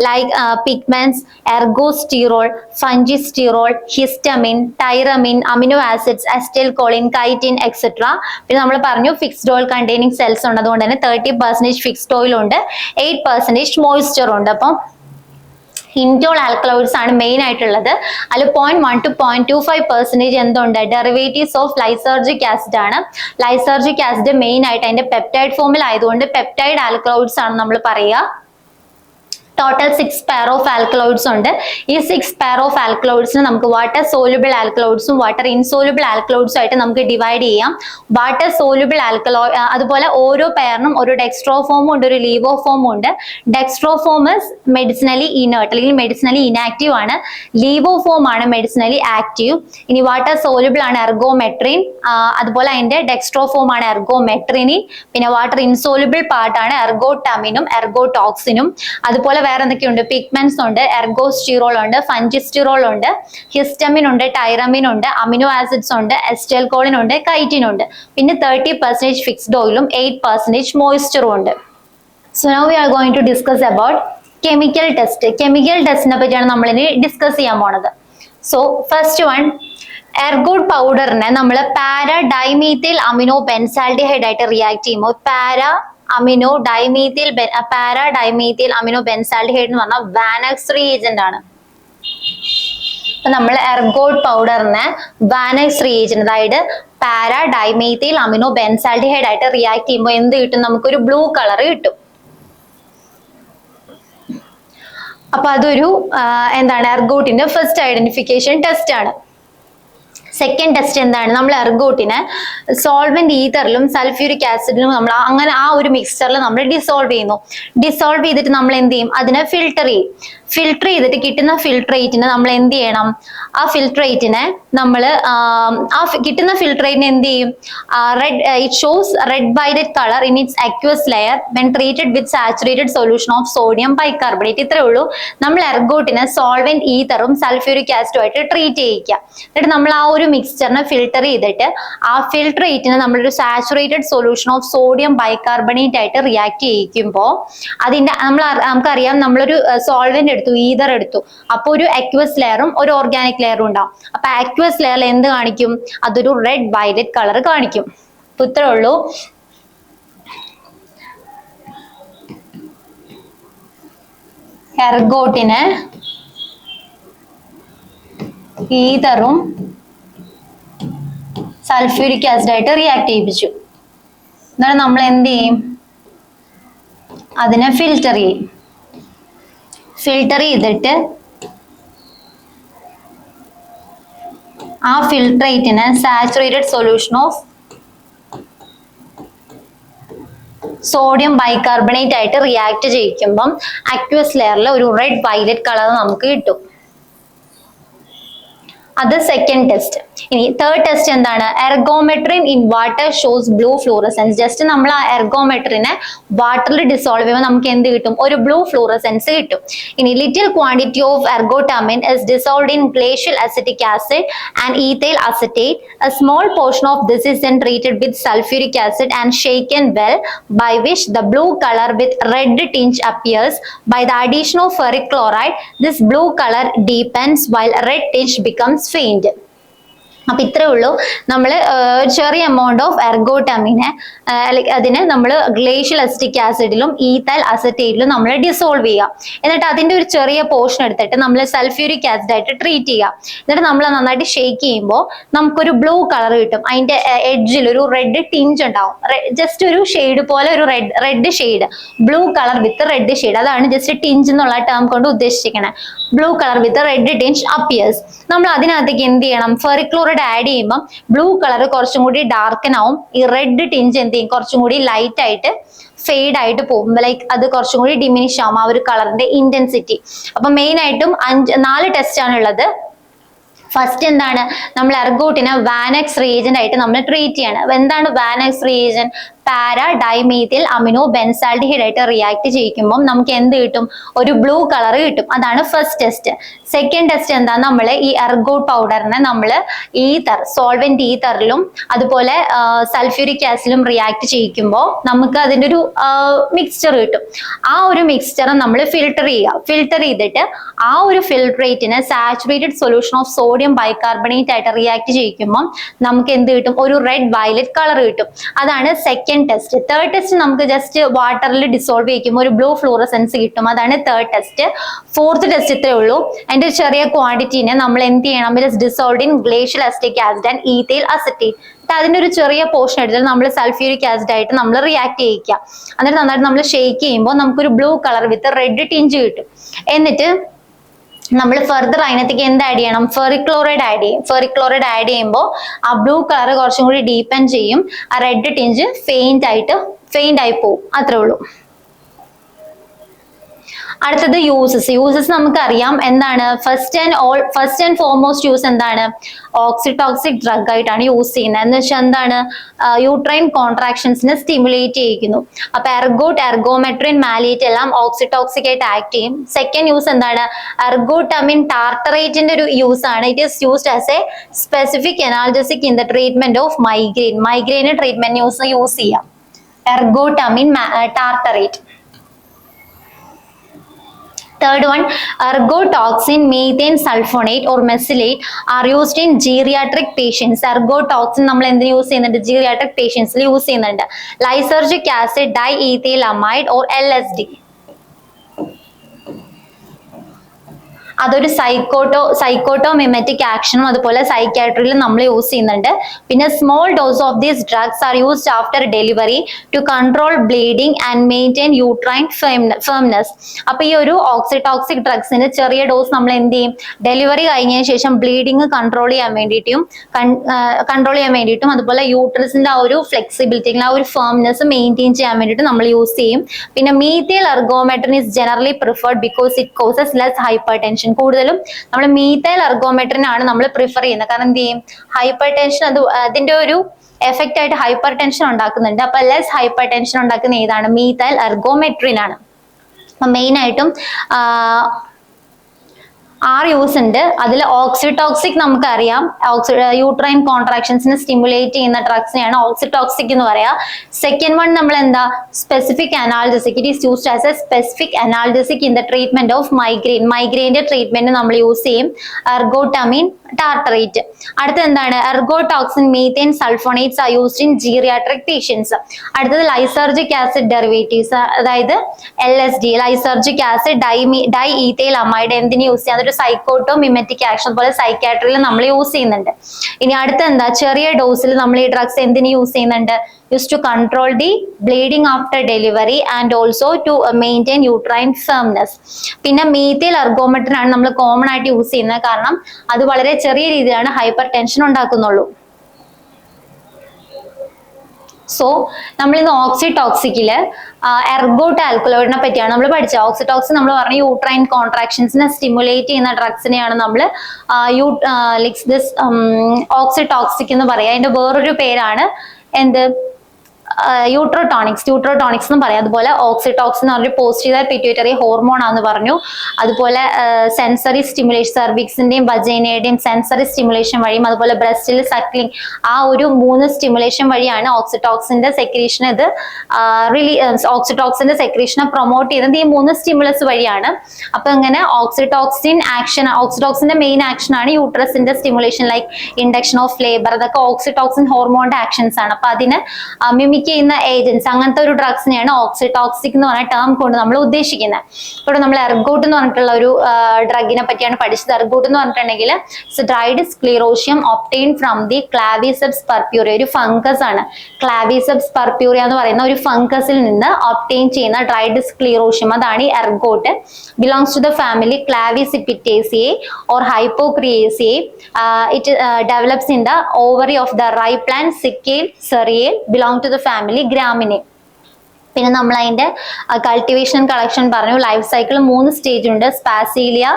Like pigments, ergosterol, fungisterol, histamine, tyramine, amino acids, acetyl choline, chitin etcetera. പിന്നെ നമ്മൾ പറഞ്ഞു ഫിക്സ്ഡ് ഓയിൽ കണ്ടെയ്നിങ് സെൽസ് ഉണ്ട്. അതുകൊണ്ട് തന്നെ 30% ഫിക്സ്ഡ് ഓയിൽ ഉണ്ട്, 8% മോയ്സ്ചർ ഉണ്ട്. അപ്പം ഇൻഡോൾ ആൽക്കലോയിഡ്സ് ആണ് മെയിൻ ആയിട്ടുള്ളത്. അതിൽ 0.1 to 0.25% എന്തുണ്ട്? ഡെറിവേറ്റീവ്സ് ഓഫ് ലൈസർജിക് ആസിഡ് ആണ്. ലൈസർജിക് ആസിഡ് മെയിൻ ആയിട്ട് അതിന്റെ പെപ്റ്റൈഡ് ഫോമിൽ ആയതുകൊണ്ട് പെപ്റ്റൈഡ് ആൽക്കലോയിഡ്സ് ആണ് നമ്മൾ പറയുക. ടോട്ടൽ 6 പെയർ ഓഫ് ആൽക്കലോയിഡ്സ് ഉണ്ട്. ഈ 6 പെയർ ഓഫ് ആൽക്കലോയിഡ്സിന് നമുക്ക് വാട്ടർ സോല്യൂബിൾ ആൽക്കലോയിഡ്സും വാട്ടർ ഇൻസോല്യൂബിൾ ആൽക്കലോയിഡ്സും ആയിട്ട് നമുക്ക് ഡിവൈഡ് ചെയ്യാം. വാട്ടർ സോല്യൂബിൾ അതുപോലെ ഓരോ പെയറിനും ഒരു ഡെക്സ്ട്രോഫോമും ഉണ്ട്, ഒരു ലീവോഫോമും ഉണ്ട്. ഡെക്സ്ട്രോഫോം മെഡിസിനലി ഇനേർട്ട് അല്ലെങ്കിൽ മെഡിസിനലി ഇനാക്റ്റീവ് ആണ്. ലീവോഫോം ആണ് മെഡിസിനലി ആക്റ്റീവ്. ഇനി വാട്ടർ സോല്യൂബിൾ ആണ് എർഗോമെട്രിൻ, അതുപോലെ അതിന്റെ ഡെക്സ്ട്രോഫോം ആണ് എർഗോമെട്രിനിൻ. പിന്നെ വാട്ടർ ഇൻസോല്യൂബിൾ പാർട്ടാണ് എർഗോടമിനും എർഗോടോക്സിനും. അതുപോലെ വേറെ എന്തൊക്കെയുണ്ട്? പിഗ്മെന്റ്സ് ഉണ്ട്, എർഗോസ്റ്റിറോൾ ഉണ്ട്, ഫംഗിസ്റ്റിറോൾ ഉണ്ട്, ഹിസ്റ്റമിൻ ഉണ്ട്, ടൈറമിൻ ഉണ്ട്, അമിനോ ആസിഡ്സ് ഉണ്ട്, അസ്റ്റൈൽ കോളിൻ ഉണ്ട്, കൈറ്റിൻ ഉണ്ട്. പിന്നെ 30% ഫിക്സ്ഡ് ഓയിലും 8% മോയ്സ്ചറും ഉണ്ട്. So now we are going to discuss about chemical test. Chemical ടെസ്റ്റിനെ പറ്റിയാണ് നമ്മൾ ഇനി ഡിസ്കസ് ചെയ്യാൻ പോണത്. സോ ഫസ്റ്റ് വൺ, എർഗോട്ട് പൗഡറിനെ നമ്മൾ പാരാ ഡൈമീഥൈൽ അമിനോ ബെൻസാൽഡിഹൈഡ് ആയിട്ട് റിയാക്ട് ചെയ്യുമ്പോൾ പാരാ ഡൈമീഥൈൽ അമിനോ ബെൻസാൽഡിഹൈഡ് എന്ന് പറഞ്ഞാൽ വാനക്സ് റീഏജന്റ് ആണ്. അപ്പൊ നമ്മൾ എർഗോട്ട് പൗഡറിനെ വാനക്സ് റീഏജന്റ് അതായത് പാരാ ഡൈമീഥൈൽ അമിനോ ബെൻസാൽഡിഹൈഡ് ആയിട്ട് റിയാക്ട് ചെയ്യുമ്പോൾ എന്ത് കിട്ടും? നമുക്കൊരു ബ്ലൂ കളർ കിട്ടും. അപ്പൊ അതൊരു എന്താണ്? എർഗോട്ടിന്റെ ഫസ്റ്റ് ഐഡന്റിഫിക്കേഷൻ ടെസ്റ്റ് ആണ്. സെക്കൻഡ് ടെസ്റ്റ് എന്താണ്? നമ്മൾ എർഗോട്ടിനെ സോൾവെന്റ് ഈതറിലും സൾഫ്യൂരിക് ആസിഡിലും നമ്മൾ അങ്ങനെ ആ ഒരു മിക്സ്ചറിൽ നമ്മൾ ഡിസോൾവ് ചെയ്യുന്നു. ഡിസോൾവ് ചെയ്തിട്ട് നമ്മൾ എന്ത് ചെയ്യും? അതിനെ ഫിൽട്ടർ ചെയ്യും. ഫിൽട്ടർ ചെയ്തിട്ട് കിട്ടുന്ന ഫിൽട്രേറ്റിനെ നമ്മൾ എന്ത് ചെയ്യണം? ആ ഫിൽട്രേറ്റിനെ നമ്മൾ കിട്ടുന്ന ഫിൽട്രേറ്റിനെ എന്ത് ചെയ്യും? It shows red violet colour in its aqueous layer when treated with saturated solution of sodium bicarbonate. ഇത്രേ ഉള്ളൂ. നമ്മൾ എർഗോട്ടിനെ സോൾവെന്റ് ഈതറും സൾഫ്യൂരിക് ആസിഡും ആയിട്ട് ട്രീറ്റ് ചെയ്യിക്കുക. എന്നിട്ട് നമ്മൾ ആ ഒരു മിക്സ്ചറിനെ ഫിൽട്ടർ ചെയ്തിട്ട് ആ ഫിൽട്രേറ്റിനെ നമ്മളൊരു saturated solution of sodium bicarbonate ആയിട്ട് റിയാക്ട് ചെയ്യിക്കുമ്പോൾ അതിന്റെ നമുക്കറിയാം നമ്മളൊരു സോൾവെന്റ് എടുത്തു, ഈതർ എടുത്തു. അപ്പൊ ഒരു അക്വസ് ലെയറും ഒരു ഓർഗാനിക് ലെയറും ഉണ്ടാവും. അപ്പൊ അക്വസ് ലെയറിൽ എന്ത് കാണിക്കും? അതൊരു റെഡ് വയലറ്റ് കളർ കാണിക്കും. ഇത്രേ ഉള്ളൂ. എർഗോട്ടിനെ ഈതറും സൾഫ്യൂരിക് ആസിഡ് ആയിട്ട് റിയാക്ട് ചെയ്യിപ്പിച്ചു. എന്നിട്ട് നമ്മൾ എന്ത് ചെയ്യും? അതിനെ ഫിൽട്ടർ ചെയ്യും. ഫിൽട്ടർ ചെയ്തിട്ട് ആ ഫിൽട്രേറ്റിന് saturated solution of sodium bicarbonate ആയിട്ട് റിയാക്ട് ചെയ്യിക്കുമ്പം അക്വസ് ലെയറിൽ ഒരു റെഡ് വയലറ്റ് കളർ നമുക്ക് കിട്ടും. അത് സെക്കൻഡ് ടെസ്റ്റ്. ഇനി തേർഡ് ടെസ്റ്റ് എന്താണ്? Ergometrine in water shows blue fluorescence. Just നമ്മൾ ആ എർഗോമെട്രിനെ വാട്ടറിൽ ഡിസോൾവ് ചെയ്യുമ്പോൾ നമുക്ക് എന്ത് കിട്ടും? ഒരു ബ്ലൂ ഫ്ലൂറസെൻസ് കിട്ടും. ഇനി little quantity of ergotamine is dissolved in glacial acetic acid and ethyl acetate. A small portion of this is then treated with sulfuric acid and shaken well, by which the blue color with red tinge appears. By the addition of ferric chloride, this blue color deepens while red tinge becomes faint. അപ്പൊ ഇത്രേ ഉള്ളൂ. നമ്മൾ ചെറിയ amount of എർഗോട്ടാമിനെ അതിനെ നമ്മൾ glacial acetic ആസിഡിലും ethyl അസറ്റേറ്റിലും നമ്മൾ dissolve ചെയ്യുക. എന്നിട്ട് അതിന്റെ ഒരു ചെറിയ പോർഷൻ എടുത്തിട്ട് നമ്മൾ സൾഫ്യൂരിക് ആസിഡ് ആയിട്ട് ട്രീറ്റ് ചെയ്യുക. എന്നിട്ട് നമ്മൾ നന്നായിട്ട് ഷേക്ക് ചെയ്യുമ്പോൾ നമുക്കൊരു ബ്ലൂ കളർ കിട്ടും. അതിന്റെ എഡ്ജിൽ ഒരു റെഡ് ടിഞ്ച് ഉണ്ടാവും. ജസ്റ്റ് ഒരു ഷെയ്ഡ് പോലെ ഒരു red shade, blue colour with red shade. അതാണ് ജസ്റ്റ് ടിഞ്ച് എന്നുള്ള ടേം കൊണ്ട് ഉദ്ദേശിക്കുന്നത്. Blue colour with red tinge appears. നമ്മൾ അതിനകത്തേക്ക് എന്ത് ചെയ്യണം? ഫെറിക് ക്ലോറൈഡ് ആഡ് ചെയ്യുമ്പോൾ ബ്ലൂ കളർ കുറച്ചും കൂടി ഡാർക്കൻ ആവും. ഈ റെഡ് ടിഞ്ച് എന്ത് ചെയ്യും? കുറച്ചും കൂടി ലൈറ്റ് ആയിട്ട് ഫെയ്ഡ് ആയിട്ട് പോകും. ലൈക്ക് അത് കുറച്ചും കൂടി ഡിമിനിഷ് ആവും ആ ഒരു കളറിന്റെ ഇന്റൻസിറ്റി. അപ്പൊ മെയിൻ ആയിട്ടും 4 ടെസ്റ്റ് ആണ് ഉള്ളത്. ഫസ്റ്റ് എന്താണ്? നമ്മൾ എർഗോട്ടിനെ വാനക്സ് റിയേജന്റ് ആയിട്ട് നമ്മൾ ട്രീറ്റ് ചെയ്യണം. എന്താണ് വാനക്സ് റിയേജന്റ്? പാരാ ഡൈമീഥിൽ അമിനോ ബെൻസാൽഡിഹൈഡ് ആയിട്ട് റിയാക്ട് ചെയ്യിക്കുമ്പോൾ നമുക്ക് എന്ത് കിട്ടും? ഒരു ബ്ലൂ കളർ കിട്ടും. അതാണ് ഫസ്റ്റ് ടെസ്റ്റ്. സെക്കൻഡ് ടെസ്റ്റ് എന്താ? നമ്മൾ ഈ എർഗോട്ട് പൗഡറിനെ നമ്മൾ ഈതർ, സോൾവെന്റ് ഈതറിലും അതുപോലെ സൾഫ്യൂരിക് ആസിഡിലും റിയാക്ട് ചെയ്യിക്കുമ്പോൾ നമുക്ക് അതിൻ്റെ ഒരു മിക്സ്ചർ കിട്ടും. ആ ഒരു മിക്സ്ചർ നമ്മൾ ഫിൽട്ടർ ചെയ്യുക. ഫിൽട്ടർ ചെയ്തിട്ട് ആ ഒരു ഫിൽട്രേറ്റിനെ saturated solution of sodium bicarbonate ആയിട്ട് റിയാക്ട് ചെയ്യിക്കുമ്പോൾ നമുക്ക് എന്ത് കിട്ടും? ഒരു റെഡ് വയലറ്റ് കളർ കിട്ടും. അതാണ് സെക്കൻഡ് ടെസ്റ്റ്. തേർഡ് ടെസ്റ്റ് നമുക്ക് ജസ്റ്റ് വാട്ടറിൽ ഡിസോൾവ് ചെയ്യിക്കുമ്പോൾ ഒരു ബ്ലൂ ഫ്ലൂറസെൻസ് കിട്ടും. അതാണ് തേർഡ് ടെസ്റ്റ്. ഫോർത്ത് ടെസ്റ്റ് ഇത്രേ ഉള്ളൂ. അതിന്റെ ചെറിയ ക്വാണ്ടിറ്റീനെ നമ്മൾ എന്ത് ചെയ്യണം? Dissolved in glacial acetic acid and ethyl acetate. അതിന്റെ ഒരു ചെറിയ പോർഷൻ എടുത്തിട്ട് നമ്മൾ സൾഫ്യൂരിക് ആസിഡ് ആയിട്ട് നമ്മൾ റിയാക്ട് ചെയ്യിക്കുക. എന്നിട്ട് നന്നായിട്ട് നമ്മൾ ഷേക്ക് ചെയ്യുമ്പോൾ നമുക്കൊരു ബ്ലൂ കളർ വിത്ത് റെഡ് ടിഞ്ച് കിട്ടും. എന്നിട്ട് നമ്മൾ ഫർദർ അതിനകത്തേക്ക് എന്ത് ആഡ് ചെയ്യണം? ഫെറിക് ക്ലോറൈഡ് ആഡ് ചെയ്യും. ഫെറിക് ക്ലോറൈഡ് ആഡ് ചെയ്യുമ്പോൾ ആ ബ്ലൂ കളർ കുറച്ചും കൂടി ഡീപ്പൻ ചെയ്യും. ആ റെഡ് ടിഞ്ച് ഫെയിന്റ് ആയി പോകും. അത്രേ ഉള്ളൂ. അടുത്തത് യൂസസ് നമുക്കറിയാം. എന്താണ്? ഫസ്റ്റ് ആൻഡ് ഫോർമോസ്റ്റ് യൂസ് എന്താണ്? ഓക്സിടോക്സിക് ഡ്രഗ് ആയിട്ടാണ് യൂസ് ചെയ്യുന്നത്. എന്ന് വെച്ചാൽ എന്താണ്? യൂട്രൈൻ കോൺട്രാക്ഷൻസിനെ സ്റ്റിമുലേറ്റ് ചെയ്യിക്കുന്നു. അപ്പൊ എർഗോട്ട്, എർഗോമെട്രിൻ, മാലിയേറ്റ് എല്ലാം ഓക്സിടോക്സിക് ആയിട്ട് ആക്ട് ചെയ്യും. സെക്കൻഡ് യൂസ് എന്താണ്? എർഗോട്ടമിൻ ടാർട്ടറേറ്റിന്റെ ഒരു യൂസ് ആണ്. It is used as a specific analgesic in the treatment of migraine. Migraine treatment use ചെയ്യാം എർഗോട്ടമിൻ tartrate. Third one, ergotoxin, methane sulfonate or mesylate are used in geriatric patients. Ergotoxin നമ്മൾ എന്തിനു use ചെയ്യുന്നുണ്ട്? geriatric patientsൽ use ചെയ്യുന്നുണ്ട്. Lysergic acid, diethylamide or LSD. അതൊരു സൈക്കോട്ടോമിമെറ്റിക് ആക്ഷനും അതുപോലെ സൈക്യാട്രിയിലും നമ്മൾ use ചെയ്യുന്നുണ്ട്. പിന്നെ small dose of these drugs are used after delivery to control bleeding and maintain uterine firmness. അപ്പൊ ഈ ഒരു ഓക്സിടോക്സിക് ഡ്രഗ്സിന് ചെറിയ ഡോസ് നമ്മൾ എന്ത് ചെയ്യും? ഡെലിവറി കഴിഞ്ഞതിന് ശേഷം ബ്ലീഡിങ് കൺട്രോൾ ചെയ്യാൻ വേണ്ടിയിട്ടും അതുപോലെ യൂട്രസിന്റെ ആ ഒരു ഫ്ലെക്സിബിലിറ്റി, ആ ഒരു ഫേംനെസ് മെയിൻറ്റെയിൻ ചെയ്യാൻ വേണ്ടിയിട്ട് നമ്മൾ യൂസ് ചെയ്യും. പിന്നെ methyl ergometrine is generally preferred because it causes less hypertension. കൂടുതലും നമ്മൾ മീഥൈൽ എർഗോമെട്രിൻ ആണ് നമ്മൾ പ്രിഫർ ചെയ്യുന്നത്. കാരണം എന്ത് ചെയ്യും? ഹൈപ്പർ ടെൻഷൻ അതിന്റെ ഒരു എഫക്റ്റ് ആയിട്ട് ഹൈപ്പർ ടെൻഷൻ ഉണ്ടാക്കുന്നുണ്ട്. അപ്പൊ ലെസ് ഹൈപ്പർ ടെൻഷൻ ഉണ്ടാക്കുന്ന ഏതാണ്? മീഥൈൽ എർഗോമെട്രിൻ ആണ്. അപ്പൊ മെയിൻ ആയിട്ടും 6 യൂസ് ഉണ്ട്. അതിൽ ഓക്സിടോക്സിക് നമുക്കറിയാം. യൂട്രൈൻ കോൺട്രാക്ഷൻസിനെ സ്റ്റിമുലേറ്റ് ചെയ്യുന്ന ഡ്രഗ്സിനെയാണ് ഓക്സിടോക്സിക് എന്ന് പറയാ. സെക്കൻഡ് വൺ നമ്മൾ എന്താ? Specific analgesic. It is used as a specific analgesic in the treatment of migraine. മൈഗ്രെയിന്റെ ട്രീറ്റ്മെന്റ് നമ്മൾ യൂസ് ചെയ്യും എർഗോട്ടമിൻ ടാർട്ടറേറ്റ്. അടുത്തത് എന്താണ്? Ergotoxine, methane sulphonates are used in geriatric patients. അടുത്തത് ലൈസർജിക് ആസിഡ് ഡെറിവേറ്റീവ്സ്, അതായത് LSD, lysergic acid, diethylamide എന്തിനു use ചെയ്യാം? ഒരു സൈക്കോട്ടോ മിമെറ്റിക് ആക്ഷൻ പോലെ സൈക്കാട്രിയിൽ നമ്മൾ യൂസ് ചെയ്യുന്നുണ്ട്. ഇനി അടുത്ത എന്താ, ചെറിയ ഡോസിൽ നമ്മൾ ഈ ഡ്രഗ്സ് എന്തിനു യൂസ് ചെയ്യുന്നുണ്ട്? Use to control the bleeding after delivery and also to maintain uterine firmness. പിന്നെ മീഥൈൽ എർഗോമെട്രിൻ ആണ് നമ്മൾ കോമൺ ആയിട്ട് യൂസ് ചെയ്യുന്നത്, കാരണം അത് വളരെ ചെറിയ രീതിയിലാണ് ഹൈപ്പർ ടെൻഷൻ ഉണ്ടാക്കുന്നുള്ളൂ. സോ നമ്മൾ ഇന്ന് ഓക്സിടോക്സിക്കില് എർഗോട്ട് ആൽക്കലോയിഡിനെ പറ്റിയാണ് നമ്മൾ പഠിച്ചത്. ഓക്സിടോക്സിൻ നമ്മൾ പറഞ്ഞു യൂട്രൈൻ കോൺട്രാക്ഷൻസിനെ സ്റ്റിമുലേറ്റ് ചെയ്യുന്ന ഡ്രഗ്സിനെയാണ് നമ്മൾ ഓക്സിടോക്സിക് എന്ന് പറയുക. അതിന്റെ വേറൊരു പേരാണ് എന്ത്, യൂട്രോടോണിക്സ് എന്ന് പറയാം. അതുപോലെ ഓക്സിടോക്സിൻ എന്ന് പറഞ്ഞൊരു പോസിറ്റീവ് പിറ്റ്യൂട്ടറി ഹോർമോൺ ആണെന്ന് പറഞ്ഞു. അതുപോലെ സെൻസറി സ്റ്റിമുലേഷൻ, സെർവിക്സിന്റെയും വജൈനയുടെയും സെൻസറി സ്റ്റിമുലേഷൻ വഴിയും അതുപോലെ ബ്രസ്റ്റിൽ സക്ലിംഗ്, ആ ഒരു 3 സ്റ്റിമുലേഷൻ വഴിയാണ് ഓക്സിടോക്സിന്റെ സെക്രീഷൻ ഓക്സിടോക്സിന്റെ സെക്രീഷനെ പ്രൊമോട്ട് ചെയ്യുന്നത് ഈ 3 സ്റ്റിമുലസ് വഴിയാണ്. അപ്പൊ ഇങ്ങനെ ഓക്സിടോക്സിന്റെ മെയിൻ ആക്ഷൻ ആണ് യൂട്രസിന്റെ stimulation, like induction of labour, അതൊക്കെ ഓക്സിടോക്സിൻ ഹോർമോണിന്റെ ആക്ഷൻസ് ആണ്. അപ്പൊ അതിന് മിമിക് ചെയ്യുന്ന ഏജൻസ്, അങ്ങനത്തെ ഒരു ഡ്രഗ്സിനെയാണ് ഓക്സിടോക്സിക് എന്ന് പറഞ്ഞ ടേം കൊണ്ട് നമ്മൾ ഉദ്ദേശിക്കുന്നത്. ഇവിടെ നമ്മൾ എർഗോട്ട് എന്ന് പറഞ്ഞിട്ടുള്ള ഒരു ഡ്രഗിനെ പറ്റിയാണ് പഠിച്ചത്. എർഗോട്ട് എന്ന് പറഞ്ഞിട്ടുണ്ടെങ്കിൽ ഡ്രൈഡ് സ്ക്ലീറോഷ്യം ഒബ്റ്റെയിൻ ഫ്രം ദി ക്ലാവിസെപ്സ് പർപ്യൂറിയ, ഒരു ഫംഗസ് ആണ്. ക്ലാവിസെപ്സ് പർപ്യൂറിയ എന്ന് പറയുന്ന ഒരു ഫംഗസിൽ നിന്ന് ഒബ്റ്റെയിൻ ചെയ്യുന്ന ഡ്രൈഡ് സ്ക്ലീറോഷ്യം, അതാണ് ഈ ergot. Belongs to the family Clavicipitaceae or Hypocreaceae. It develops in the ovary of the rye plant Secale cereale, belong to the family Gramineae. പിന്നെ നമ്മൾ അതിന്റെ കൾട്ടിവേഷൻ കളക്ഷൻ പറഞ്ഞു. ലൈഫ് സൈക്കിൾ 3 സ്റ്റേജ് ഉണ്ട്: sphacelia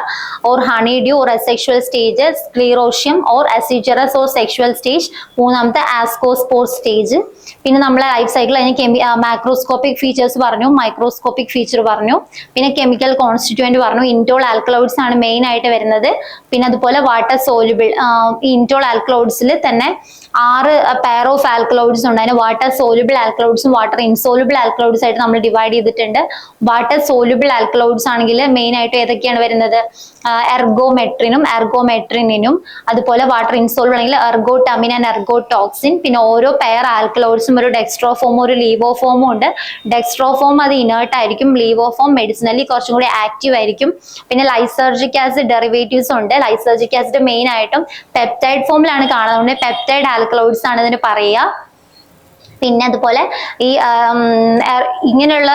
or honeydew or asexual stage, sclerotium or ascigerous or sexual stage, മൂന്നാമത്തെ ascospore stage. പിന്നെ നമ്മളെ life cycle അതിന് macroscopic features പറഞ്ഞു, മൈക്രോസ്കോപ്പിക് ഫീച്ചർ പറഞ്ഞു, പിന്നെ കെമിക്കൽ കോൺസ്റ്റിറ്റ്യൂവന്റ് പറഞ്ഞു. ഇൻറ്റോൾ ആൽക്കലോയിഡ്സ് ആണ് മെയിൻ ആയിട്ട് വരുന്നത്. പിന്നെ അതുപോലെ വാട്ടർ സോലുബിൾ, ഈ ഇൻറ്റോൾ ആൽക്കലോയിഡ്സിൽ തന്നെ 6 പെയർ ഓഫ് ആൽക്കലോയിഡ്സ് ഉണ്ട്. അതിന് വാട്ടർ സോലുബിൾ ആൽക്കലോയിഡ്സും വാട്ടർ ഇൻസോലുബിൾ ആൽക്കലോയിഡ്സ് ആയിട്ട് നമ്മൾ ഡിവൈഡ് ചെയ്തിട്ടുണ്ട്. വാട്ടർ സോലുബിൾ ആൽക്കലോയിഡ്സ് ആണെങ്കിൽ മെയിൻ ആയിട്ട് ഏതൊക്കെയാണ് വരുന്നത്? എർഗോമെട്രിനും അതുപോലെ വാട്ടർ ഇൻസോലുബിൾ ആണെങ്കിൽ എർഗോട്ടമിൻ ആൻഡ് എർഗോടോക്സിൻ. പിന്നെ ഓരോ പെയർ ആൽക്കലോയിഡ്സും ഒരു ഡെക്സ്ട്രോഫോമും ഒരു ലീവോഫോമും ഉണ്ട്. ഡെക്സ്ട്രോഫോം അത് ഇനേർട്ട് ആയിരിക്കും, ലീവോഫോം മെഡിസിനലി കുറച്ചും കൂടി ആക്റ്റീവ് ആയിരിക്കും. പിന്നെ ലൈസർജിക് ആസിഡ് ഡെറിവേറ്റീവ്സ് ഉണ്ട്. ലൈസർജിക് ആസിഡ് മെയിൻ ആയിട്ടും പെപ്റ്റൈഡ് ഫോമിലാണ് കാണുന്നത്, പെപ്റ്റൈഡ് ആൽക്കലോയിഡ്സ് ആണ് ഇതിന് പറയുക. പിന്നെ അതുപോലെ ഈ ഇങ്ങനെയുള്ള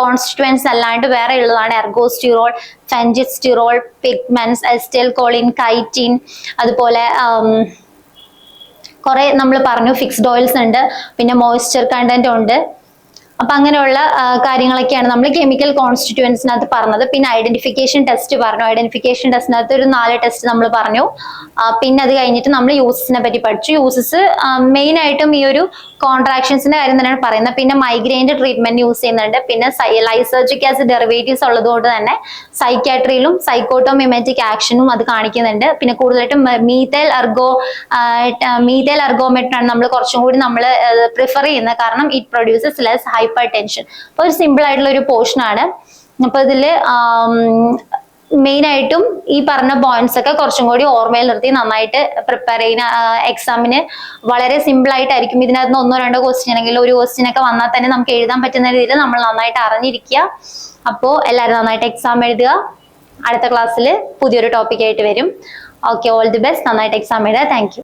കോൺസ്റ്റിറ്റ്യുവൻസ് അല്ലാണ്ട് വേറെ ഉള്ളതാണ് എർഗോസ്റ്റിറോൾ, ഫെൻജിസ്റ്റിറോൾ, പിഗ്മെന്റ്സ്, എസ്റ്റൈൽ കോളിൻ, കൈറ്റിൻ, അതുപോലെ കുറെ നമ്മൾ പറഞ്ഞു. ഫിക്സ്ഡ് ഓയിൽസ് ഉണ്ട്, പിന്നെ മോയ്സ്ചർ കണ്ടന്റ് ഉണ്ട്. അപ്പൊ അങ്ങനെയുള്ള കാര്യങ്ങളൊക്കെയാണ് നമ്മൾ കെമിക്കൽ കോൺസ്റ്റിറ്റ്യുവൻസിനകത്ത് പറഞ്ഞത്. പിന്നെ ഐഡന്റിഫിക്കേഷൻ ടെസ്റ്റ് പറഞ്ഞു. ഐഡന്റിഫിക്കേഷൻ ടെസ്റ്റിനകത്ത് ഒരു 4 ടെസ്റ്റ് നമ്മൾ പറഞ്ഞു. പിന്നെ അത് കഴിഞ്ഞിട്ട് നമ്മൾ യൂസസിനെ പറ്റി പഠിച്ചു. യൂസസ് മെയിൻ ആയിട്ടും ഈ ഒരു കോൺട്രാക്ഷൻസിന്റെ കാര്യം തന്നെയാണ് പറയുന്നത്. പിന്നെ മൈഗ്രെയിന്റെ ട്രീറ്റ്മെന്റ് യൂസ് ചെയ്യുന്നുണ്ട്. പിന്നെ ലൈസർജിക് ആസിഡ് ഡെറിവേറ്റീവ്സ് ഉള്ളതുകൊണ്ട് തന്നെ സൈക്കാട്രിയിലും സൈക്കോട്ടോമിമെറ്റിക് ആക്ഷനും അത് കാണിക്കുന്നുണ്ട്. പിന്നെ കൂടുതലായിട്ടും മീഥൈൽ എർഗോമെട്രിൻ ആണ് നമ്മൾ കുറച്ചും കൂടി നമ്മൾ പ്രിഫർ ചെയ്യുന്നത്, കാരണം it produces less hyper tension. അപ്പൊ ഒരു സിമ്പിൾ ആയിട്ടുള്ള ഒരു പോർഷൻ ആണ്. അപ്പൊ ഇതില് മെയിൻ ആയിട്ടും ഈ പറഞ്ഞ പോയിന്റ്സ് ഒക്കെ കുറച്ചും കൂടി ഓർമ്മയിൽ നിർത്തി നന്നായിട്ട് പ്രിപ്പയർ ചെയ്യുന്ന എക്സാമിന് വളരെ സിമ്പിൾ ആയിട്ടായിരിക്കും. ഇതിനകത്ത് 1-2 ക്വസ്റ്റ്യൻ അല്ലെങ്കിൽ ഒരു ക്വസ്റ്റ്യൻ ഒക്കെ വന്നാൽ തന്നെ നമുക്ക് എഴുതാൻ പറ്റുന്ന രീതിയിൽ നമ്മൾ നന്നായിട്ട് അറിഞ്ഞിരിക്കുക. അപ്പോൾ എല്ലാവരും നന്നായിട്ട് എക്സാം എഴുതുക. അടുത്ത ക്ലാസ്സിൽ പുതിയൊരു ടോപ്പിക് ആയിട്ട് വരും. Okay, all the best. നന്നായിട്ട് എക്സാം എഴുതുക. Thank you.